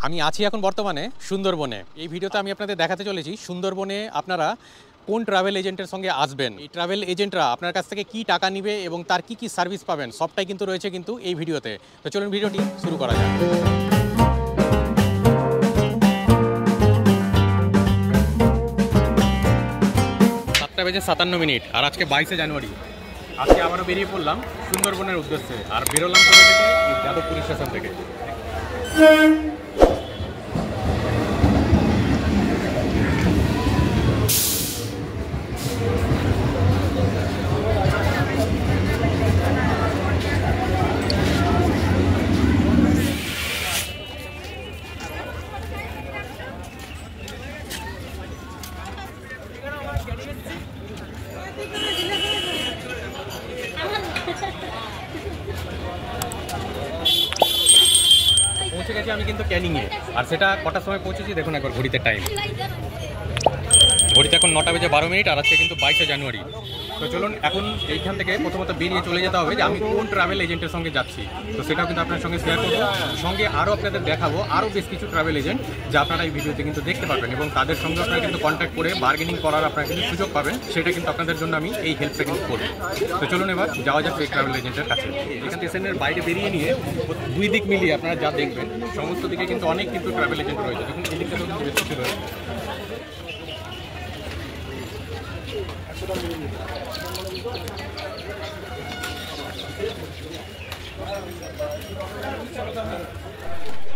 আমি আছি এখন বর্তমানে সুন্দরবনে। এই ভিডিওতে আমি আপনাদের দেখাতে চলেছি সুন্দরবনে আপনারা কোন ট্রাভেল এজেন্টের সঙ্গে আসবেন, এই ট্রাভেল এজেন্টরা আপনার কাছ থেকে কি টাকা নেবে এবং তার কি কি সার্ভিস পাবেন সবটাই কিন্তু রয়েছে কিন্তু এই ভিডিওতে। তো চলুন ভিডিওটি শুরু করা যাক। 7:57 আর আজকে 22শে জানুয়ারি। আজকে আবারও বেরিয়ে পড়লাম সুন্দরবনের উদ্দেশ্যে, আর বেরোলাম কোথা থেকে? যাদবপুর স্টেশন থেকে। পৌঁছে গেছি আমি কিন্তু ক্যানিংয়ে, আর সেটা কটার সময় পৌঁছেছি দেখুন একবার ঘড়িতে টাইম। ঘড়িতে এখন 9:12 আর আজকে কিন্তু 22শে জানুয়ারি। তো চলুন এখন এইখান থেকে প্রথমত বেরিয়ে চলে যেতে হবে যে আমি কোন ট্রাভেল এজেন্টের সঙ্গে যাচ্ছি। তো সেটাও কিন্তু আপনার সঙ্গে শেয়ার করবো, সঙ্গে আরও আপনাদের দেখাবো আরও বেশ কিছু ট্রাভেল এজেন্ট যা আপনারা এই ভিডিওতে কিন্তু দেখতে পাবেন, এবং তাদের সঙ্গে আপনারা কিন্তু কন্ট্যাক্ট করে বার্গেনিং করার আপনারা কিন্তু সুযোগ পাবেন। সেটা কিন্তু আপনাদের জন্য আমি এই হেল্পটা কিন্তু করবো। তো চলুন এবার যাওয়া যাক এই ট্রাভেল এজেন্টের কাছে। এখান স্টেশনের বাইরে বেরিয়ে নিয়ে দুই দিক মিলিয়ে আপনারা যা দেখবেন সমস্ত দিকে কিন্তু অনেক কিন্তু ট্রাভেল এজেন্ট রয়েছে। দেখুন এই দিকটা কিন্তু বেশ কিছু রয়েছে।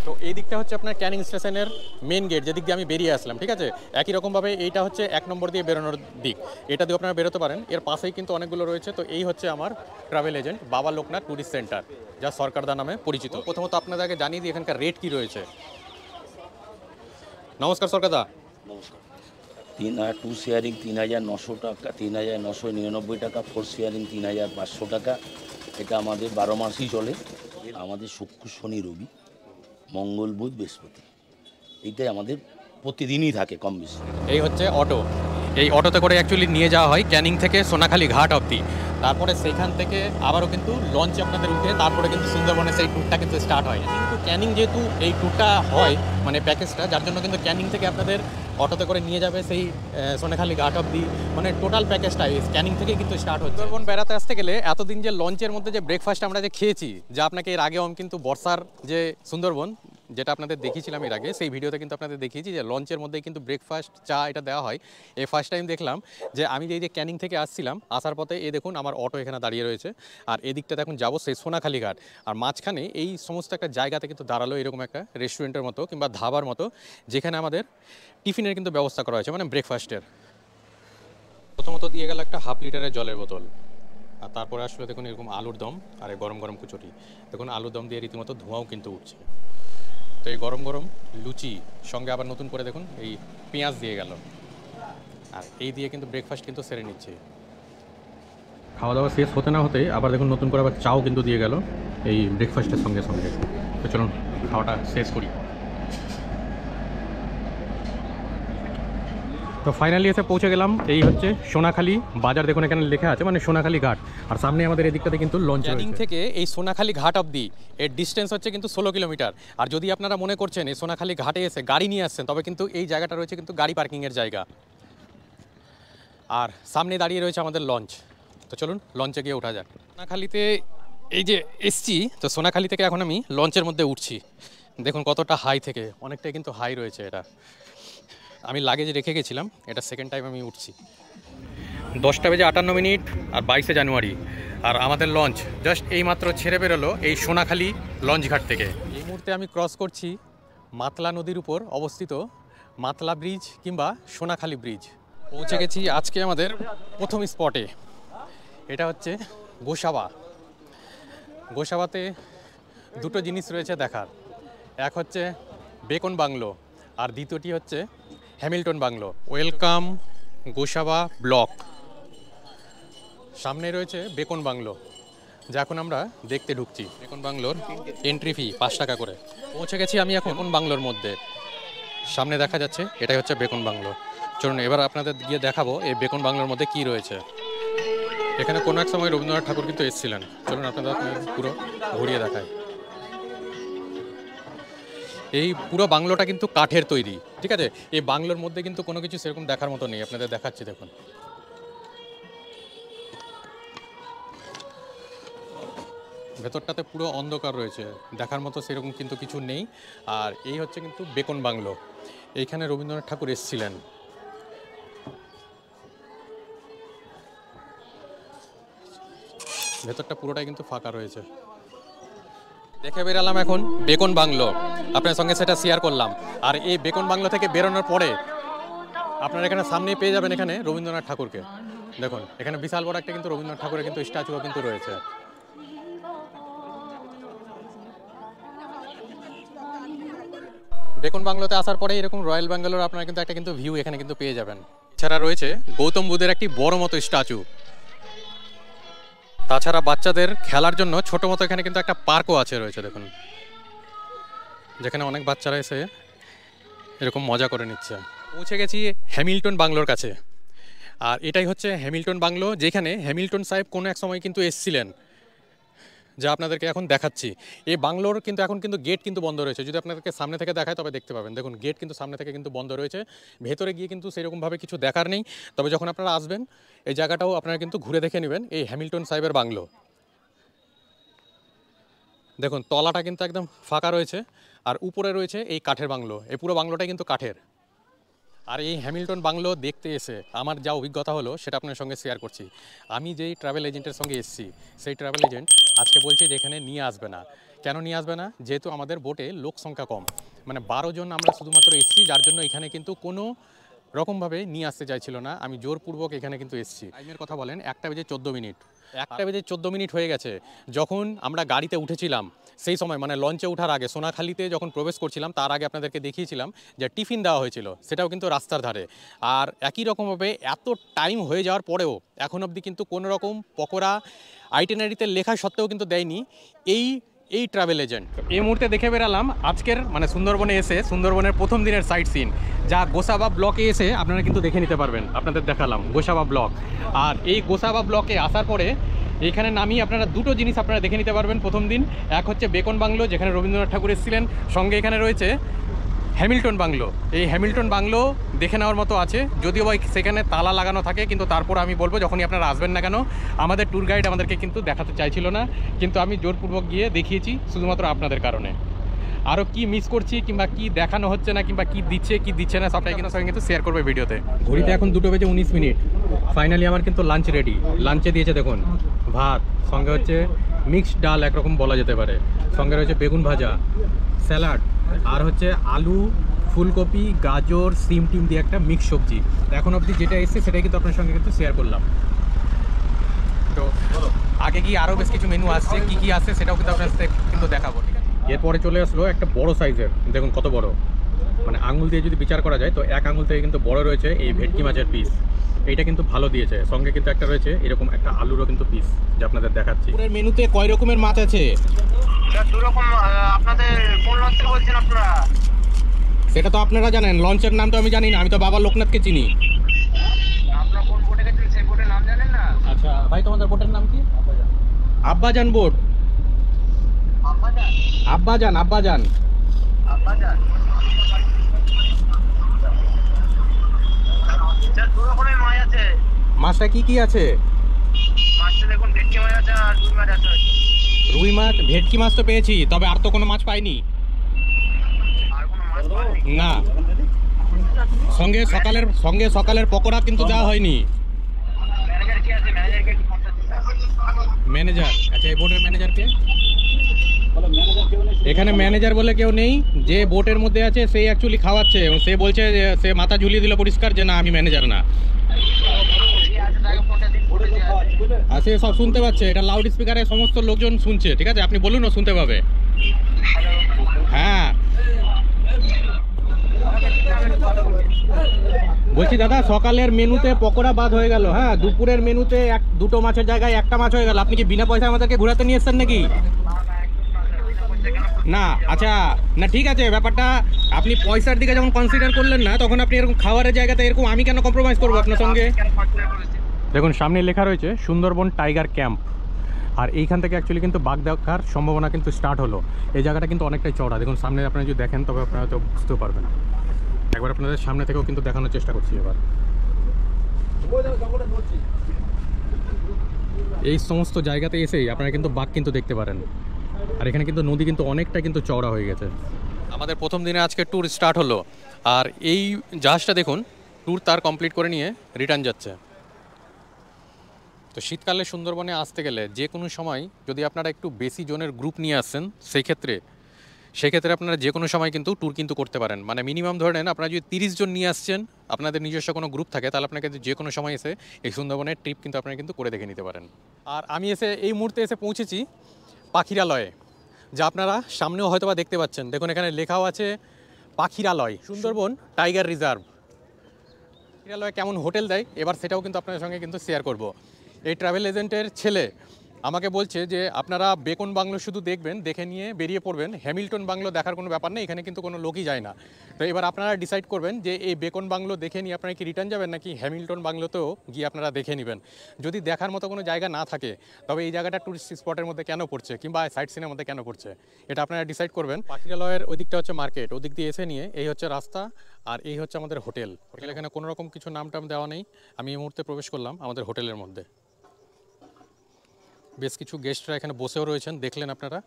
তো এই দিকটা হচ্ছে আপনার ক্যানিং স্টেশনের মেন গেট, যেদিক দিয়ে আমি বেরিয়ে আসলাম, ঠিক আছে। একই রকমভাবে এইটা হচ্ছে 1 নম্বর দিয়ে বেরোনোর দিক, এটা দিয়ে আপনারা বেরোতে পারেন। এর পাশেই কিন্তু অনেকগুলো রয়েছে। তো এই হচ্ছে আমার ট্রাভেল এজেন্ট বাবা লোকনাথ ট্যুরিস্ট সেন্টার, যা সরকারদা নামে পরিচিত। প্রথমত আপনাদের আগে জানিয়ে দিই এখানকার রেট কী রয়েছে। নমস্কার সরকারদা। নমস্কার। 2 শেয়ারিং 3,900 টাকা, 3,999 টাকা। 4 শেয়ারিং 3,500 টাকা। এটা আমাদের 12 মাসই চলে। আমাদের শুক্র শনি রবি মঙ্গল বুধ বৃহস্পতি, এইটাই আমাদের প্রতিদিনই থাকে কম বেশি। এই হচ্ছে অটো। এই অটোতে করে অ্যাকচুয়ালি নিয়ে যাওয়া হয় ক্যানিং থেকে সোনাখালি ঘাট অবধি। তারপরে সেখান থেকে আবারও কিন্তু লঞ্চে আপনাদের উঠে তারপরে কিন্তু সুন্দরবনে সেই ট্যুরটা কিন্তু স্টার্ট হয়। কিন্তু ক্যানিং যেহেতু এই ট্যুরটা হয় মানে প্যাকেজটা, যার জন্য কিন্তু ক্যানিং থেকে আপনাদের অটোতে করে নিয়ে যাবে সেই সোনাখালি ঘাট অবধি, মানে টোটাল প্যাকেজটা ক্যানিং থেকে কিন্তু স্টার্ট হচ্ছে। সুন্দরবন বেড়াতে আসতে গেলে এতদিন যে লঞ্চের মধ্যে যে ব্রেকফাস্ট আমরা যে খেয়েছি, যা আপনাকে এর আগেও আমি কিন্তু বর্ষার যে সুন্দরবন যেটা আপনাদের দেখিয়েছিলাম এর আগে, সেই ভিডিওতে কিন্তু আপনাদের দেখিয়েছি যে লঞ্চের মধ্যেই কিন্তু ব্রেকফাস্ট চা এটা দেওয়া হয়। এই ফার্স্ট টাইম দেখলাম যে আমি যে ক্যানিং থেকে আসছিলাম, আসার পথে এই দেখুন আমার অটো এখানে দাঁড়িয়ে রয়েছে, আর এদিকটাতে এখন যাবো সেই সোনাখালি ঘাট। আর মাঝখানে এই সমস্ত একটা জায়গাতে কিন্তু দাঁড়ালো এরকম একটা রেস্টুরেন্টের মতো কিংবা ধাবার মতো, যেখানে আমাদের টিফিনের কিন্তু ব্যবস্থা করা হয়েছে, মানে ব্রেকফাস্টের। প্রথমত দিয়ে গেল একটা 1/2 লিটারের জলের বোতল, আর তারপরে আসলে দেখুন এরকম আলুর দম আর এই গরম গরম কুচুরি। দেখুন আলুর দম দিয়ে রীতিমতো ধোঁয়াও কিন্তু উঠছে। তো এই গরম গরম লুচি সঙ্গে আবার নতুন করে দেখুন এই পেঁয়াজ দিয়ে গেল, আর এই দিয়ে কিন্তু ব্রেকফাস্ট কিন্তু সেরে নিচ্ছে। খাওয়া দাওয়া শেষ হতে না হতে আবার দেখুন নতুন করে আবার চাও কিন্তু দিয়ে গেল এই ব্রেকফাস্টের সঙ্গে সঙ্গে। তো চলুন খাওয়াটা শেষ করি। তো ফাইনালি এসে পৌঁছে গেলাম, এই হচ্ছে সোনাখালি বাজার। দেখুন এখানে লেখা আছে মানে সোনাখালি ঘাট, আর সামনে আমাদের এদিকটাতে কিন্তু লঞ্চ। ক্যানিং থেকে এই সোনাখালি ঘাট অবধি এর ডিস্টেন্স হচ্ছে কিন্তু 16 কিলোমিটার। আর যদি আপনারা মনে করছেন এই সোনাখালি ঘাটে এসে গাড়ি নিয়ে আসছেন, তবে কিন্তু এই জায়গাটা রয়েছে কিন্তু গাড়ি পার্কিংয়ের জায়গা, আর সামনে দাঁড়িয়ে রয়েছে আমাদের লঞ্চ। তো চলুন লঞ্চে গিয়ে ওঠা যাক। সোনাখালিতে এই যে এসছি, তো সোনাখালি থেকে এখন আমি লঞ্চের মধ্যে উঠছি। দেখুন কতটা হাই থেকে, অনেকটাই কিন্তু হাই রয়েছে এটা। আমি লাগেজ রেখে গেছিলাম, এটা সেকেন্ড টাইম আমি উঠছি। 10:58 আর 22শে জানুয়ারি, আর আমাদের লঞ্চ জাস্ট এইমাত্র ছেড়ে বেরোলো এই সোনাখালি লঞ্চ ঘাট থেকে। এই মুহূর্তে আমি ক্রস করছি মাতলা নদীর উপর অবস্থিত মাতলা ব্রিজ কিংবা সোনাখালি ব্রিজ। পৌঁছে গেছি আজকে আমাদের প্রথম স্পটে, এটা হচ্ছে গোসাবা। গোসাবাতে দুটো জিনিস রয়েছে দেখার, এক হচ্ছে বেকন বাংলো আর দ্বিতীয়টি হচ্ছে Hamilton bungalow. Welcome Gosaba block. সামনে রয়েছে বেকন বাংলো, যা এখন আমরা দেখতে ঢুকছি। বেকন বাংলোর এন্ট্রি ফি 5 টাকা করে। পৌঁছে গেছি আমি এখন বেকন বাংলোর মধ্যে, সামনে দেখা যাচ্ছে এটাই হচ্ছে বেকন বাংলো। চলুন এবার আপনাদের গিয়ে দেখাবো এই বেকন বাংলোর মধ্যে কি রয়েছে। এখানে কোনো এক সময় রবীন্দ্রনাথ ঠাকুর কিন্তু এসেছিলেন। চলুন আপনাদের পুরো ঘুরিয়ে দেখাই। এই পুরো বাংলোটা কিন্তু কাঠের তৈরি, ঠিক আছে। এই বাংলোর মধ্যে কিন্তু কোনো কিছু সেরকম দেখার মতো নেই, আপনাদের দেখাচ্ছি দেখুন। ভেতরটাতে পুরো অন্ধকার রয়েছে, দেখার মতো সেরকম কিন্তু কিছু নেই। আর এই হচ্ছে কিন্তু বেকন বাংলো, এইখানে রবীন্দ্রনাথ ঠাকুর এসেছিলেন। ভেতরটা পুরোটাই কিন্তু ফাঁকা রয়েছে। দেখে বেরালাম এখন বেকন বাংলো, আপনার সঙ্গে সেটা শেয়ার করলাম। আর এই বেকন বাংলো থেকে বেরোনোর পরে আপনারা এখানে সামনেই পেয়ে যাবেন এখানে রবীন্দ্রনাথ ঠাকুরকে। দেখুন এখানে বিশাল বড় একটা কিন্তু রবীন্দ্রনাথ ঠাকুরের কিন্তু স্ট্যাচুও কিন্তু রয়েছে। বেকন বাংলোতে আসার পরে এরকম রয়্যাল বেঙ্গলোর আপনারা কিন্তু একটা কিন্তু ভিউ এখানে কিন্তু পেয়ে যাবেন। এছাড়া রয়েছে গৌতম বুদ্ধের একটি বড় মতো স্ট্যাচু। তাছাড়া বাচ্চাদের খেলার জন্য ছোট মতো এখানে কিন্তু একটা পার্কও আছে রয়েছে দেখুন, যেখানে অনেক বাচ্চারা এসে এরকম মজা করে নিচ্ছে। পৌঁছে গেছি হ্যামিল্টন বাংলোর কাছে। আর এটাই হচ্ছে হ্যামিল্টন বাংলো, যেখানে হ্যামিল্টন সাহেব কোনো এক সময় কিন্তু এসেছিলেন, যা আপনাদেরকে এখন দেখাচ্ছি। এই বাংলোর কিন্তু এখন কিন্তু গেট কিন্তু বন্ধ রয়েছে, যদি আপনাদেরকে সামনে থেকে দেখায় তবে দেখতে পাবেন। দেখুন গেট কিন্তু সামনে থেকে কিন্তু বন্ধ রয়েছে, ভেতরে গিয়ে কিন্তু সেরকমভাবে কিছু দেখার নেই। তবে যখন আপনারা আসবেন এই জায়গাটাও আপনারা কিন্তু ঘুরে দেখে নেবেন, এই হ্যামিল্টন সাহেবের বাংলো। দেখুন তলাটা কিন্তু একদম ফাঁকা রয়েছে, আর উপরে রয়েছে এই কাঠের বাংলো। এই পুরো বাংলোটাই কিন্তু কাঠের। আর এই হ্যামিল্টন বাংলো দেখতে এসে আমার যা অভিজ্ঞতা হলো সেটা আপনার সঙ্গে শেয়ার করছি। আমি যেই ট্রাভেল এজেন্টের সঙ্গে এসেছি, সেই ট্রাভেল এজেন্ট আজকে বলছে যে এখানে নিয়ে আসবে না। কেন নিয়ে আসবে না? যেহেতু আমাদের বোটে লোক সংখ্যা কম, মানে 12 জন আমরা শুধুমাত্র এসেছি, যার জন্য এখানে কিন্তু কোনো রকমভাবে নিয়ে আসতে চাইছিল না। আমি জোরপূর্বক এখানে কিন্তু এসেছি। টাইমের কথা বলেন 1:14। 1:14 হয়ে গেছে। যখন আমরা গাড়িতে উঠেছিলাম সেই সময়, মানে লঞ্চে ওঠার আগে সোনাখালিতে যখন প্রবেশ করছিলাম, তার আগে আপনাদেরকে দেখিয়েছিলাম যে টিফিন দেওয়া হয়েছিল, সেটাও কিন্তু রাস্তার ধারে। আর একই রকমভাবে এত টাইম হয়ে যাওয়ার পরেও এখন অবধি কিন্তু কোনো রকম পকোড়া আইটেনারিতে লেখা সত্ত্বেও কিন্তু দেয়নি এই ট্রাভেল এজেন্ট। এই মুহূর্তে দেখে বেরালাম আজকের মানে সুন্দরবনে এসে সুন্দরবনের প্রথম দিনের সাইট সিন, যা গোসাবা ব্লকে এসে আপনারা কিন্তু দেখে নিতে পারবেন। আপনাদের দেখালাম গোসাবা ব্লক। আর এই গোসাবা ব্লকে আসার পরে এইখানে নামিয়ে আপনারা দুটো জিনিস আপনারা দেখে নিতে পারবেন প্রথম দিন। এক হচ্ছে বেকন বাংলো, যেখানে রবীন্দ্রনাথ ঠাকুর এসেছিলেন, সঙ্গে এখানে রয়েছে হ্যামিল্টন বাংলো। এই হ্যামিল্টন বাংলো দেখে নেওয়ার মতো আছে, যদিও বা সেখানে তালা লাগানো থাকে, কিন্তু তারপর আমি বলবো যখনই আপনারা আসবেন না কেন, আমাদের ট্যুর গাইড আমাদেরকে কিন্তু দেখাতে চাইছিল না, কিন্তু আমি জোরপূর্বক গিয়ে দেখিয়েছি শুধুমাত্র আপনাদের কারণে। আরও কি মিস করছি কিংবা কি দেখানো হচ্ছে না কিংবা কি দিচ্ছে না সবটাই কিন্তু সবাই কিন্তু শেয়ার করবে ভিডিওতে। ঘড়িতে এখন 2:19। ফাইনালি আমার কিন্তু লাঞ্চ রেডি। লাঞ্চে দিয়েছে দেখুন ভাত, সঙ্গে হচ্ছে মিক্সড ডাল একরকম বলা যেতে পারে, সঙ্গে রয়েছে বেগুন ভাজা, স্যালাড, আর হচ্ছে আলু, ফুলকপি, গাজর, সিম টিম দিয়ে একটা মিক্স সবজি। এখন অবধি যেটা এসছে সেটাই কিন্তু আপনার সঙ্গে কিন্তু শেয়ার করলাম। তো আগে কি আরও বেশ কিছু মেনু আসছে, কি কি আসছে সেটাও কিন্তু আপনার সাথে কিন্তু দেখাবো, ঠিক আছে। এরপরে চলে আসলো একটা বড় সাইজের, দেখুন কত বড়, মানে আঙুল দিয়ে যদি বিচার করা যায় তো এক আঙুল থেকে কিন্তু বড় রয়েছে এই ভেটকি মাছের পিস। এইটা কিন্তু ভালো দিয়েছে, সঙ্গে কিন্তু একটা রয়েছে এরকম একটা আলুরও কিন্তু পিস, যা আপনাদের দেখাচ্ছি। পুরো মেনুতে কয় রকমের মাছ আছে? দু রকম। আপনাদের কোন লঞ্চ থেকে বলছেন আপনারা? সেটা তো আপনারা জানেন, লঞ্চের নাম তো আমি জানি না, আমি তো বাবা লোকনাথকে চিনি। আপনারা কোন বোটে গেছেন সেই বোটের নাম জানেন না? আচ্ছা ভাই, তোমাদের বোটের নাম কি? আব্বাজান বোট। আব্বাজান। আব্বাজান। আচ্ছা, দু রকমের মাছ আছে। মাছটা কি কি আছে? মাছটা দেখুন ভেটকি মাছ আছে আর রুই মাছ আছে। রুই মাছ, ভেটকি মাছ তো পেয়েছি, তবে আর তো কোনো মাছ পাইনি। আর কোনো মাছ পাননি? না, সঙ্গে সকালের পকোড়া কিন্তু দেওয়া হয়নি। ম্যানেজার কি আছে? ম্যানেজারকে একটু কন্টাক্ট দিতে হবে। ম্যানেজার? আচ্ছা, এই বোটের ম্যানেজার কে? এখানে ম্যানেজার বলে কেউ নেই, যে বোটের মধ্যে আছে সেই অ্যাকচুয়ালি খাওয়াচ্ছে, এবং সে বলছে যে সে মাথা ঝুলিয়ে দিল পরিষ্কার যে না আমি ম্যানেজার না। আর সে সব শুনতে পাচ্ছে, এটা লাউড স্পিকারে সমস্ত লোকজন শুনছে, ঠিক আছে, আপনি বলুন ও শুনতে পাবে। হ্যাঁ বলছি দাদা, সকালের মেনুতে পকোড়া বাদ হয়ে গেল, হ্যাঁ, দুপুরের মেনুতে দুটো মাছের জায়গায় একটা মাছ হয়ে গেল। আপনি কি বিনা পয়সায় আমাদেরকে ঘোরাতে নিয়ে এসছেন নাকি? না, আচ্ছা, না ঠিক আছে, ব্যাপারটা আপনি পয়সার দিকে যখন কনসিডার করলেন না, তখন আপনি এরকম খাবারের জায়গাতে এরকম আমি কেন কম্প্রোমাইজ করবো আপনার সঙ্গে? দেখুন সামনে লেখা রয়েছে সুন্দরবন টাইগার ক্যাম্প। আর এইখান থেকে অ্যাকচুয়ালি কিন্তু বাঘ দেখার সম্ভাবনা কিন্তু স্টার্ট হলো। এই জায়গাটা কিন্তু অনেকটাই চওড়া, দেখুন সামনে আপনারা যদি দেখেন তবে আপনারা হয়তো বুঝতেও পারবেন। একবার আপনাদের সামনে থেকেও কিন্তু দেখানোর চেষ্টা করছি। এবার এই সমস্ত জায়গাতে এসেই আপনারা কিন্তু বাঘ কিন্তু দেখতে পারেন। আর এখানে কিন্তু নদী কিন্তু অনেকটা কিন্তু চওড়া হয়ে গেছে। আমাদের প্রথম দিনে আজকে ট্যুর স্টার্ট হলো, আর এই জাহাজটা দেখুন ট্যুর তার কমপ্লিট করে নিয়ে রিটার্ন যাচ্ছে। তো শীতকালে সুন্দরবনে আসতে গেলে যে কোনো সময় যদি আপনারা একটু বেশি জনের গ্রুপ নিয়ে আসছেন সেক্ষেত্রে আপনারা যে কোনো সময় কিন্তু ট্যুর কিন্তু করতে পারেন। মানে মিনিমাম ধরে নেন আপনারা যদি 30 জন নিয়ে আসছেন, আপনাদের নিজস্ব কোনো গ্রুপ থাকে, তাহলে আপনাকে যে কোনো সময় এসে এই সুন্দরবনের ট্রিপ কিন্তু আপনারা কিন্তু করে দেখে নিতে পারেন। আর আমি এই মুহূর্তে এসে পৌঁছেছি পাখিরালয়ে, যা আপনারা সামনেও হয়তো বা দেখতে পাচ্ছেন। দেখুন এখানে লেখাও আছে পাখিরালয় সুন্দরবন টাইগার রিজার্ভ। পাখিরালয়ে কেমন হোটেল দেয় এবার সেটাও কিন্তু আপনাদের সঙ্গে কিন্তু শেয়ার করব। এই ট্রাভেল এজেন্টের ছেলে আমাকে বলছে যে আপনারা বেকন বাংলো শুধু দেখবেন, দেখে নিয়ে বেরিয়ে পড়বেন, হ্যামিল্টন বাংলো দেখার কোনো ব্যাপার নেই, এখানে কিন্তু কোনো লোকই যায় না। তো এবার আপনারা ডিসাইড করবেন যে এই বেকন বাংলো দেখে নিয়ে আপনারা কি রিটার্ন যাবেন, নাকি হ্যামিল্টন বাংলোতেও গিয়ে আপনারা দেখে নেবেন। যদি দেখার মতো কোনো জায়গা না থাকে তবে এই জায়গাটা টুরিস্ট স্পটের মধ্যে কেন পড়ছে কিংবা সাইট সিনের মধ্যে কেন পড়ছে এটা আপনারা ডিসাইড করবেন। পাখিরালয়ের ওই দিকটা হচ্ছে মার্কেট, ওদিক দিয়ে এসে নিয়ে এই হচ্ছে রাস্তা, আর এই হচ্ছে আমাদের হোটেল। এখানে কোনো রকম কিছু নাম টাম দেওয়া নেই। আমি এই মুহূর্তে প্রবেশ করলাম আমাদের হোটেলের মধ্যে। বেশ কিছু গেস্টরা এখানে বসেও রয়েছেন, দেখলেন আপনারা।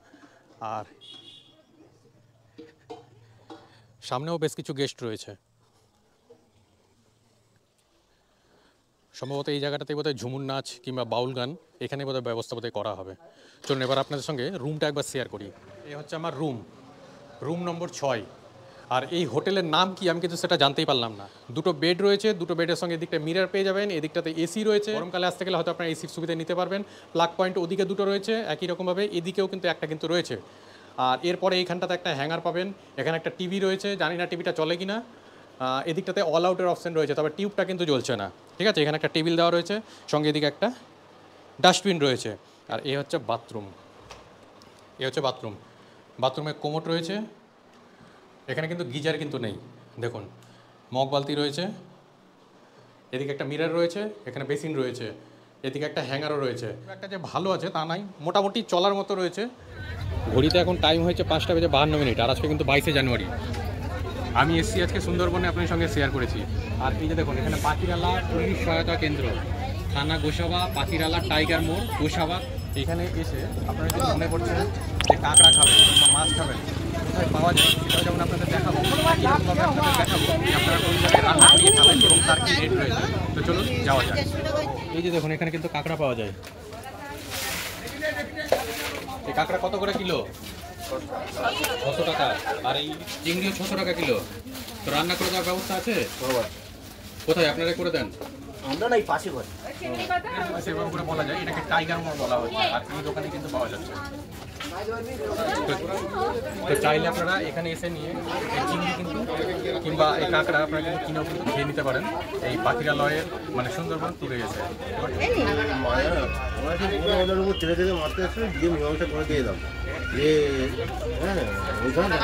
আর সামনেও বেশ কিছু গেস্ট রয়েছে। সম্ভবত এই জায়গাটাতে বোধহয় ঝুমুর নাচ কিংবা বাউল গান এখানে বোধহয় ব্যবস্থা বোধহয় করা হবে। চলুন এবার আপনাদের সঙ্গে রুমটা একবার শেয়ার করি। এই হচ্ছে আমার রুম নম্বর 6। আর এই হোটেলের নাম কি আমি কিন্তু সেটা জানতেই পারলাম না। দুটো বেড রয়েছে, দুটো বেডের সঙ্গে এদিকটা মিরর পেয়ে যাবেন, এদিকটাতে এসি রয়েছে। গরমকালে আসতে গেলে হয়তো আপনারা এসির সুবিধা নিতে পারবেন। প্লাগ পয়েন্ট ওদিকে দুটো রয়েছে, একই রকমভাবে এদিকেও কিন্তু একটা কিন্তু রয়েছে। আর এরপরে এইখানটাতে একটা হ্যাঙ্গার পাবেন, এখানে একটা টিভি রয়েছে, জানি না টিভিটা চলে কিনা। এদিকটাতে অল আউটের অপশন রয়েছে, তবে টিউবটা কিন্তু জ্বলছে না। ঠিক আছে, এখানে একটা টেবিল দেওয়া রয়েছে, সঙ্গে এদিকে একটা ডাস্টবিন রয়েছে। আর এই হচ্ছে বাথরুম, বাথরুমে কোমোড রয়েছে। এখানে কিন্তু গিজার কিন্তু নেই, দেখুন মগ বালতি রয়েছে, এদিকে একটা মিরর রয়েছে, এখানে বেসিন রয়েছে, এদিকে একটা হ্যাঙ্গারও রয়েছে। একটা যে ভালো আছে তা নাই, মোটামুটি চলার মতো রয়েছে। ঘড়িতে এখন টাইম হয়েছে 5:52, আর আজকে কিন্তু 22শে জানুয়ারি। আমি এসছি আজকে সুন্দরবনে, আপনার সঙ্গে শেয়ার করেছি। আর এই যে দেখুন এখানে পাখিরালা পুলিশ সহায়তা কেন্দ্র, থানা গোসাবা, পাখিরালা টাইগার মোড় গোসাবা। এখানে এসে আপনারা যদি মনে করছেন যে কাঁকড়া খাবেন কিংবা মাছ খাবেন, কোথায় পাওয়া যায় সেটাও যেমন আপনাদের দেখাবো, এরকমভাবে আপনাদের দেখাবো আপনারা কোন জায়গায় রান্না করিয়ে খাবেন এবং তার কি রেট রয়েছে। তো চলুন যাওয়া যায়। এই যে দেখুন এখানে কিন্তু কাঁকড়া পাওয়া যায়। এই কাঁকড়া কত করে কিলো? 600 টাকা। আর এই চিংড়িও 600 টাকা কিলো। তো রান্না করে দেওয়ার ব্যবস্থা আছে? কোথায় আপনারা করে দেন? আমরা নাই পাশে ঘর সেভাবে করে বলা যায়, এটাকে টাইগার মোড় বলা হচ্ছে। আর এই দোকানে কিন্তু পাওয়া যাচ্ছে। তো চাইলে আপনারা এখানে এসে নিয়ে এই চিংড়ি কিন্তু কিংবা এই কাঁকড়া আপনারা কিন্তু কিনেও কিন্তু খেয়ে নিতে পারেন এই পাখিরালয়ের মানে সুন্দরবন ট্যুরে এসে। ছেলে ছেলে মারতে আসলে দিয়ে মীমাংসা করে দিয়ে দাও যে হ্যাঁ ওইখানে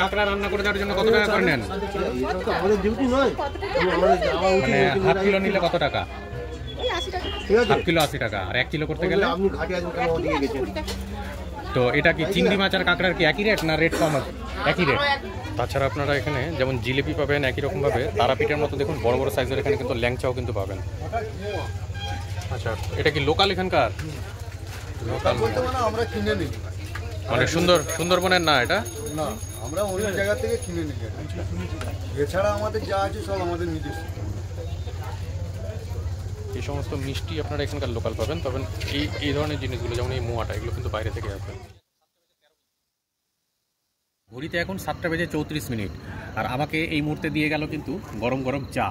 কাঁকড়া রান্না করে দেওয়ার জন্য কত টাকা করে নেন? আমাদের ডিউটি নয়, মানে হাফ কিলো নিলে কত টাকা? ঠিক আছে, হাফ কিলো 80 টাকা। আর 1 কিলো করতে গেলে? আপনি ঘাটে আছেন কেন দিয়ে গেছেন। তো এটা কি চিংড়ি মাছ আর কাঁকড়ার কি একই রেট না রেট কম আছে? একই রেট। তাছাড়া আপনারা এখানে যেমন জিলিপি পাবেন একই রকমভাবে, তারাপীঠের মতো দেখুন বড় বড় সাইজের এখানে কিন্তু ল্যাংচাও কিন্তু পাবেন। আচ্ছা, এটা কি লোকাল এখানকার? লোকাল আমরা কিনে নিই, মানে সুন্দরবনের না এটা? না আমরা অন্য জায়গা থেকে কিনে নিই। এছাড়া আমাদের যা আছে সব আমাদের নিজস্ব। এই সমস্ত মিষ্টি আপনারা এখানকার লোকাল পাবেন, তবে এই ধরনের জিনিসগুলো যেমন এই মোয়াটা এগুলো কিন্তু বাইরে থেকে আসবে। ঘড়িতে এখন 7:34, আর আমাকে এই মুহূর্তে দিয়ে গেল কিন্তু গরম গরম চা।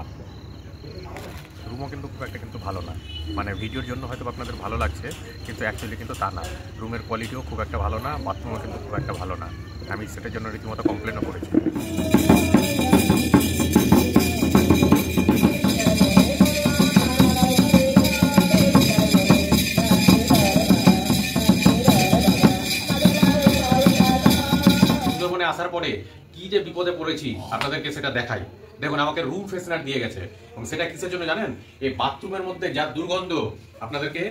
রুমও কিন্তু খুব একটা কিন্তু ভালো না, মানে ভিডিওর জন্য হয়তো আপনাদের ভালো লাগছে কিন্তু অ্যাকচুয়ালি কিন্তু তা না। রুমের কোয়ালিটিও খুব একটা ভালো না, বাথরুমও কিন্তু খুব একটা ভালো না। আমি সেটার জন্য রীতিমতো কমপ্লেনও করেছি। সুন্দরবনে আসার পরে কি যে বিপদে পড়েছি আপনাদেরকে সেটা দেখাই। দেখুন আমাকে রুম ফ্রেশনার দিয়ে গেছে, এবং সেটা কিসের জন্য জানেন? এই বাথরুমের মধ্যে যা দুর্গন্ধ আপনাদেরকে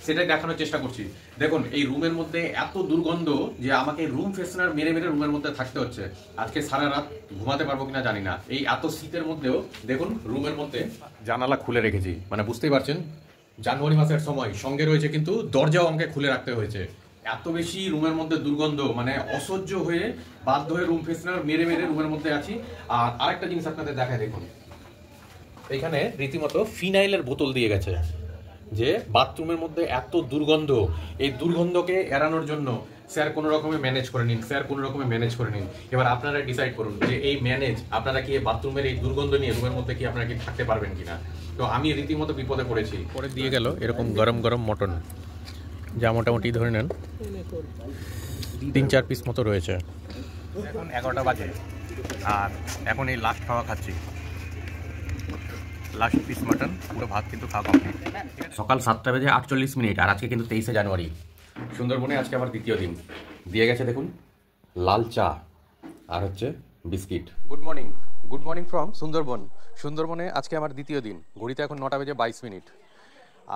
সেটাই দেখানোর চেষ্টা করছি। দেখুন এই রুমের মধ্যে এত দুর্গন্ধ যে আমাকে রুম ফ্রেশনার মেরে মেরে রুমের মধ্যে থাকতে হচ্ছে। আজকে সারা রাত ঘুমাতে পারবো কিনা জানি না। এই এত শীতের মধ্যেও দেখুন রুমের মধ্যে জানালা খুলে রেখেছি, মানে বুঝতেই পারছেন জানুয়ারি মাসের সময়, সঙ্গে রয়েছে কিন্তু দরজাও আমাকে খুলে রাখতে হয়েছে। এত বেশি রুমের মধ্যে দুর্গন্ধ, মানে অসহ্য হয়ে বাধ্য হয়ে রুম ফ্রেশনার মেরে মেরে রুমের মধ্যে আছি। আর আরেকটা জিনিস আপনাদের দেখায়, দেখুন এখানে রীতিমতো ফিনাইলের বোতল দিয়ে গেছে, যে বাথরুমের মধ্যে এত দুর্গন্ধ, এই দুর্গন্ধকে এড়ানোর জন্য স্যার কোনো রকমে ম্যানেজ করে নিন, এবার আপনারা ডিসাইড করুন যে এই ম্যানেজ আপনারা কি বাথরুমের এই দুর্গন্ধ নিয়ে রুমের মধ্যে কি আপনারা কি থাকতে পারবেন কিনা। তো আমি রীতিমতো বিপদে পড়েছি। পরে দিয়ে গেল এরকম গরম গরম মটন, যা মোটামুটি ধরে নেন 3-4 পিস মতো রয়েছে। এখন 11টা বাজে আর এখন এই লাস্ট খাওয়া খাচ্ছি, লাস্ট পিস মাটন, পুরো ভাত কিন্তু খাওয়া কমপ্লিট। সকাল 7টা বেজে 48 মিনিট, আর আজকে কিন্তু 23শে জানুয়ারি। সুন্দরবনে আজকে আমার দ্বিতীয় দিন। দিয়ে গেছে দেখুন লাল চা আর হচ্ছে বিস্কিট। গুড মর্নিং ফ্রম সুন্দরবনে আজকে আমার দ্বিতীয় দিন। ঘড়িতে এখন 9টা বেজে 22 মিনিট,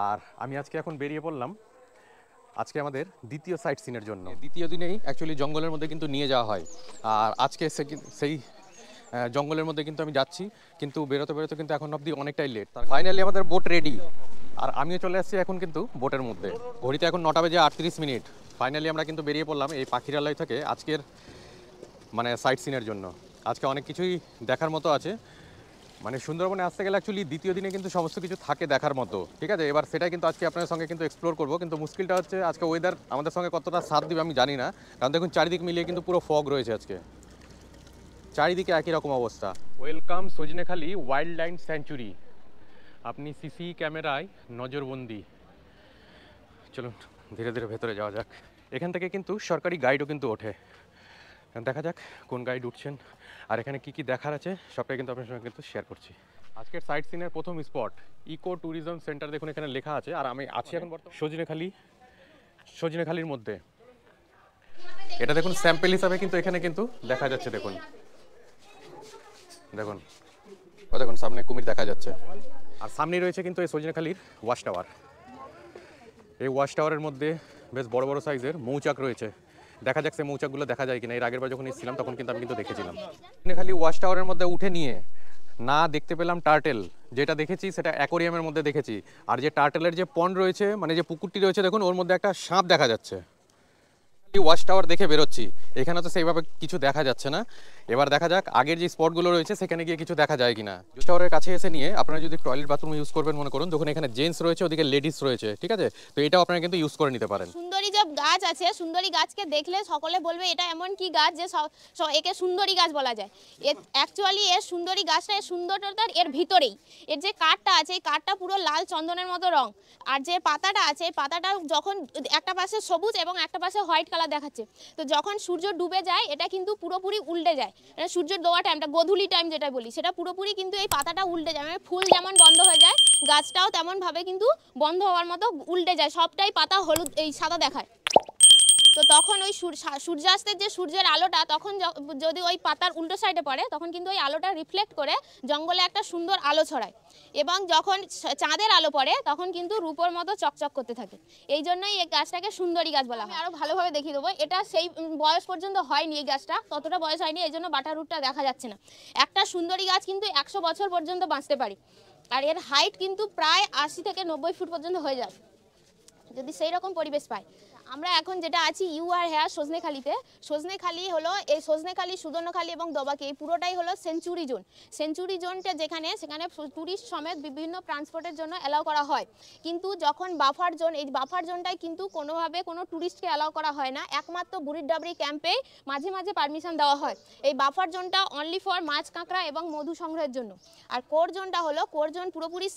আর আমি আজকে এখন বেরিয়ে পড়লাম আজকে আমাদের দ্বিতীয় সাইট সিনের জন্য। দ্বিতীয় দিনেই অ্যাকচুয়ালি জঙ্গলের মধ্যে কিন্তু নিয়ে যাওয়া হয়, আর আজকে সেই জঙ্গলের মধ্যে কিন্তু আমি যাচ্ছি, কিন্তু বেরোতে বেরোতে কিন্তু এখন অবধি অনেকটাই লেট। ফাইনালি আমাদের বোট রেডি, আর আমিও চলে আসছি এখন কিন্তু বোটের মধ্যে। ঘড়িতে এখন 9টা বেজে 38 মিনিট। ফাইনালি আমরা কিন্তু বেরিয়ে পড়লাম এই পাখিরালয় থেকে আজকের মানে সাইট সিনের জন্য। আজকে অনেক কিছুই দেখার মতো আছে, মানে সুন্দরবনে আসতে গেলে অ্যাকচুয়ালি দ্বিতীয় দিনে কিন্তু সমস্ত কিছু থাকে দেখার মতো, ঠিক আছে। এবার সেটাই কিন্তু আজকে আপনাদের সঙ্গে কিন্তু এক্সপ্লোর করবো, কিন্তু মুশকিলটা হচ্ছে আজকে ওয়েদার আমাদের সঙ্গে কতটা সাথ দিবে আমি জানি না, কারণ দেখুন চারিদিক মিলিয়ে কিন্তু পুরো ফগ রয়েছে আজকে, চারিদিকে একই রকম অবস্থা। Welcome Sajnekhali wild life sanctuary, আপনি সিসি ক্যামেরায় নজরবন্দি। চলুন ধীরে ধীরে ভেতরে যাওয়া যাক। এখান থেকে কিন্তু সরকারি গাইডও কিন্তু ওঠে, দেখা যাক কোন গাইড উঠছেন আর এখানে কি কি দেখার আছে সবটাই কিন্তু আপনার সঙ্গে কিন্তু শেয়ার করছি। আজকের সাইট সিনের প্রথম স্পট ইকো ট্যুরিজম সেন্টার, দেখুন এখানে লেখা আছে, আর আমি আছি এখন সজনেখালির মধ্যে। এটা দেখুন স্যাম্পল হিসাবে কিন্তু এখানে কিন্তু দেখা যাচ্ছে, দেখুন সামনে কুমির দেখা যাচ্ছে, আর সামনেই রয়েছে কিন্তু এই সজনেখালির ওয়াচ টাওয়ার। এই ওয়াচ টাওয়ারের মধ্যে বেশ বড় বড় সাইজের মৌচাক রয়েছে, দেখা যাক সেই মৌচাকগুলো দেখা যায় কিনা। এর আগের বার যখন এসেছিলাম তখন কিন্তু আমি কিন্তু দেখেছিলাম। খালি ওয়াচ টাওয়ারের মধ্যে উঠে নিয়ে না দেখতে পেলাম টার্টেল, যেটা দেখেছি সেটা অ্যাকোরিয়ামের মধ্যে দেখেছি, আর যে টার্টেলের যে পন্ড রয়েছে মানে যে পুকুরটি রয়েছে দেখুন ওর মধ্যে একটা সাপ দেখা যাচ্ছে। ওয়াচ টাওয়ার দেখে বেরোচ্ছি, এখানে তো সেইভাবে কিছু দেখা যাচ্ছে না। এবার দেখা যাক আগের যে স্পটগুলো রয়েছে সেখানে গিয়ে কিছু দেখা যায় কিনা। ওয়াচ টাওয়ারের কাছে এসে নিয়ে আপনারা যদি টয়লেট বাথরুম ইউজ করবেন মনে করুন, দেখুন এখানে জেন্টস রয়েছে ওদিকে লেডিস রয়েছে, ঠিক আছে, তো এটাও আপনারা কিন্তু ইউজ করে নিতে পারেন। সুন্দরী যে গাছ আছে, সুন্দরী গাছকে দেখলে সকলে বলবে এটা এমন কি গাছ যে একে সুন্দরী গাছ বলা যায়। অ্যাকচুয়ালি এর সুন্দরী গাছটা এর সুন্দরতার এর ভিতরেই, এর যে কাঠটা আছে এই কাঠটা পুরো লাল চন্দনের মতো রং, আর যে পাতাটা আছে পাতাটা যখন একটা পাশে সবুজ এবং একটা পাশে হোয়াইট কালার দেখাচ্ছে, তো যখন সূর্য ডুবে যায় এটা কিন্তু পুরোপুরি উল্টে যায়। এটা সূর্য ডোবা টাইমটা গোধূলি টাইম যেটা বলি সেটা পুরোপুরি কিন্তু এই পাতাটা উল্টে যায়, মানে ফুল যেমন বন্ধ হয়ে যায় গাছটাও তেমন ভাবে কিন্তু বন্ধ হওয়ার মতো উল্টে যায়, সবটাই পাতা হলুদ এই সাদা দেখায়। তো তখন ওই সূর্যাস্তের যে সূর্যের আলোটা তখন যদি ওই পাতার উল্টো সাইডে পড়ে তখন কিন্তু ওই আলোটা রিফ্লেক্ট করে জঙ্গলে একটা সুন্দর আলো ছড়ায়, এবং যখন চাঁদের আলো পড়ে তখন কিন্তু রূপোর মতো চকচক করতে থাকে। এই জন্যই এই গাছটাকে সুন্দরী গাছ বলা হয়। আরও ভালোভাবে দেখিয়ে দেবো, এটা সেই বয়স পর্যন্ত হয়নি, এই গাছটা ততটা বয়স হয়নি, এই জন্য বাটা রুটটা দেখা যাচ্ছে না। একটা সুন্দরী গাছ কিন্তু 100 বছর পর্যন্ত বাঁচতে পারে, আর এর হাইট কিন্তু প্রায় 80 থেকে 90 ফুট পর্যন্ত হয়ে যায় যদি সেই রকম পরিবেশ পায়। আমরা এখন যেটা আছি ইউ আর হেয়ার সজনেখালিতে। সজনেখালি হলো এই সজনেখালি, সুদর্ণখালি এবং দবাকে এই পুরোটাই হলো সেঞ্চুরি জোন। সেঞ্চুরি জোনটা সেখানে টুরিস্ট সমেত বিভিন্ন ট্রান্সপোর্টের জন্য অ্যালাউ করা হয়, কিন্তু যখন বাফার জোন, এই বাফার জোনটাই কিন্তু কোনোভাবে কোনো টুরিস্টকে অ্যালাউ করা হয় না, একমাত্র বুড়িরডাবরি ক্যাম্পেই মাঝে মাঝে পারমিশন দেওয়া হয়। এই বাফার জোনটা অনলি ফর মাছ কাঁকড়া এবং মধু সংগ্রহের জন্য। আর কোর জোনটা হলো, কোর জোন পুরোপুরি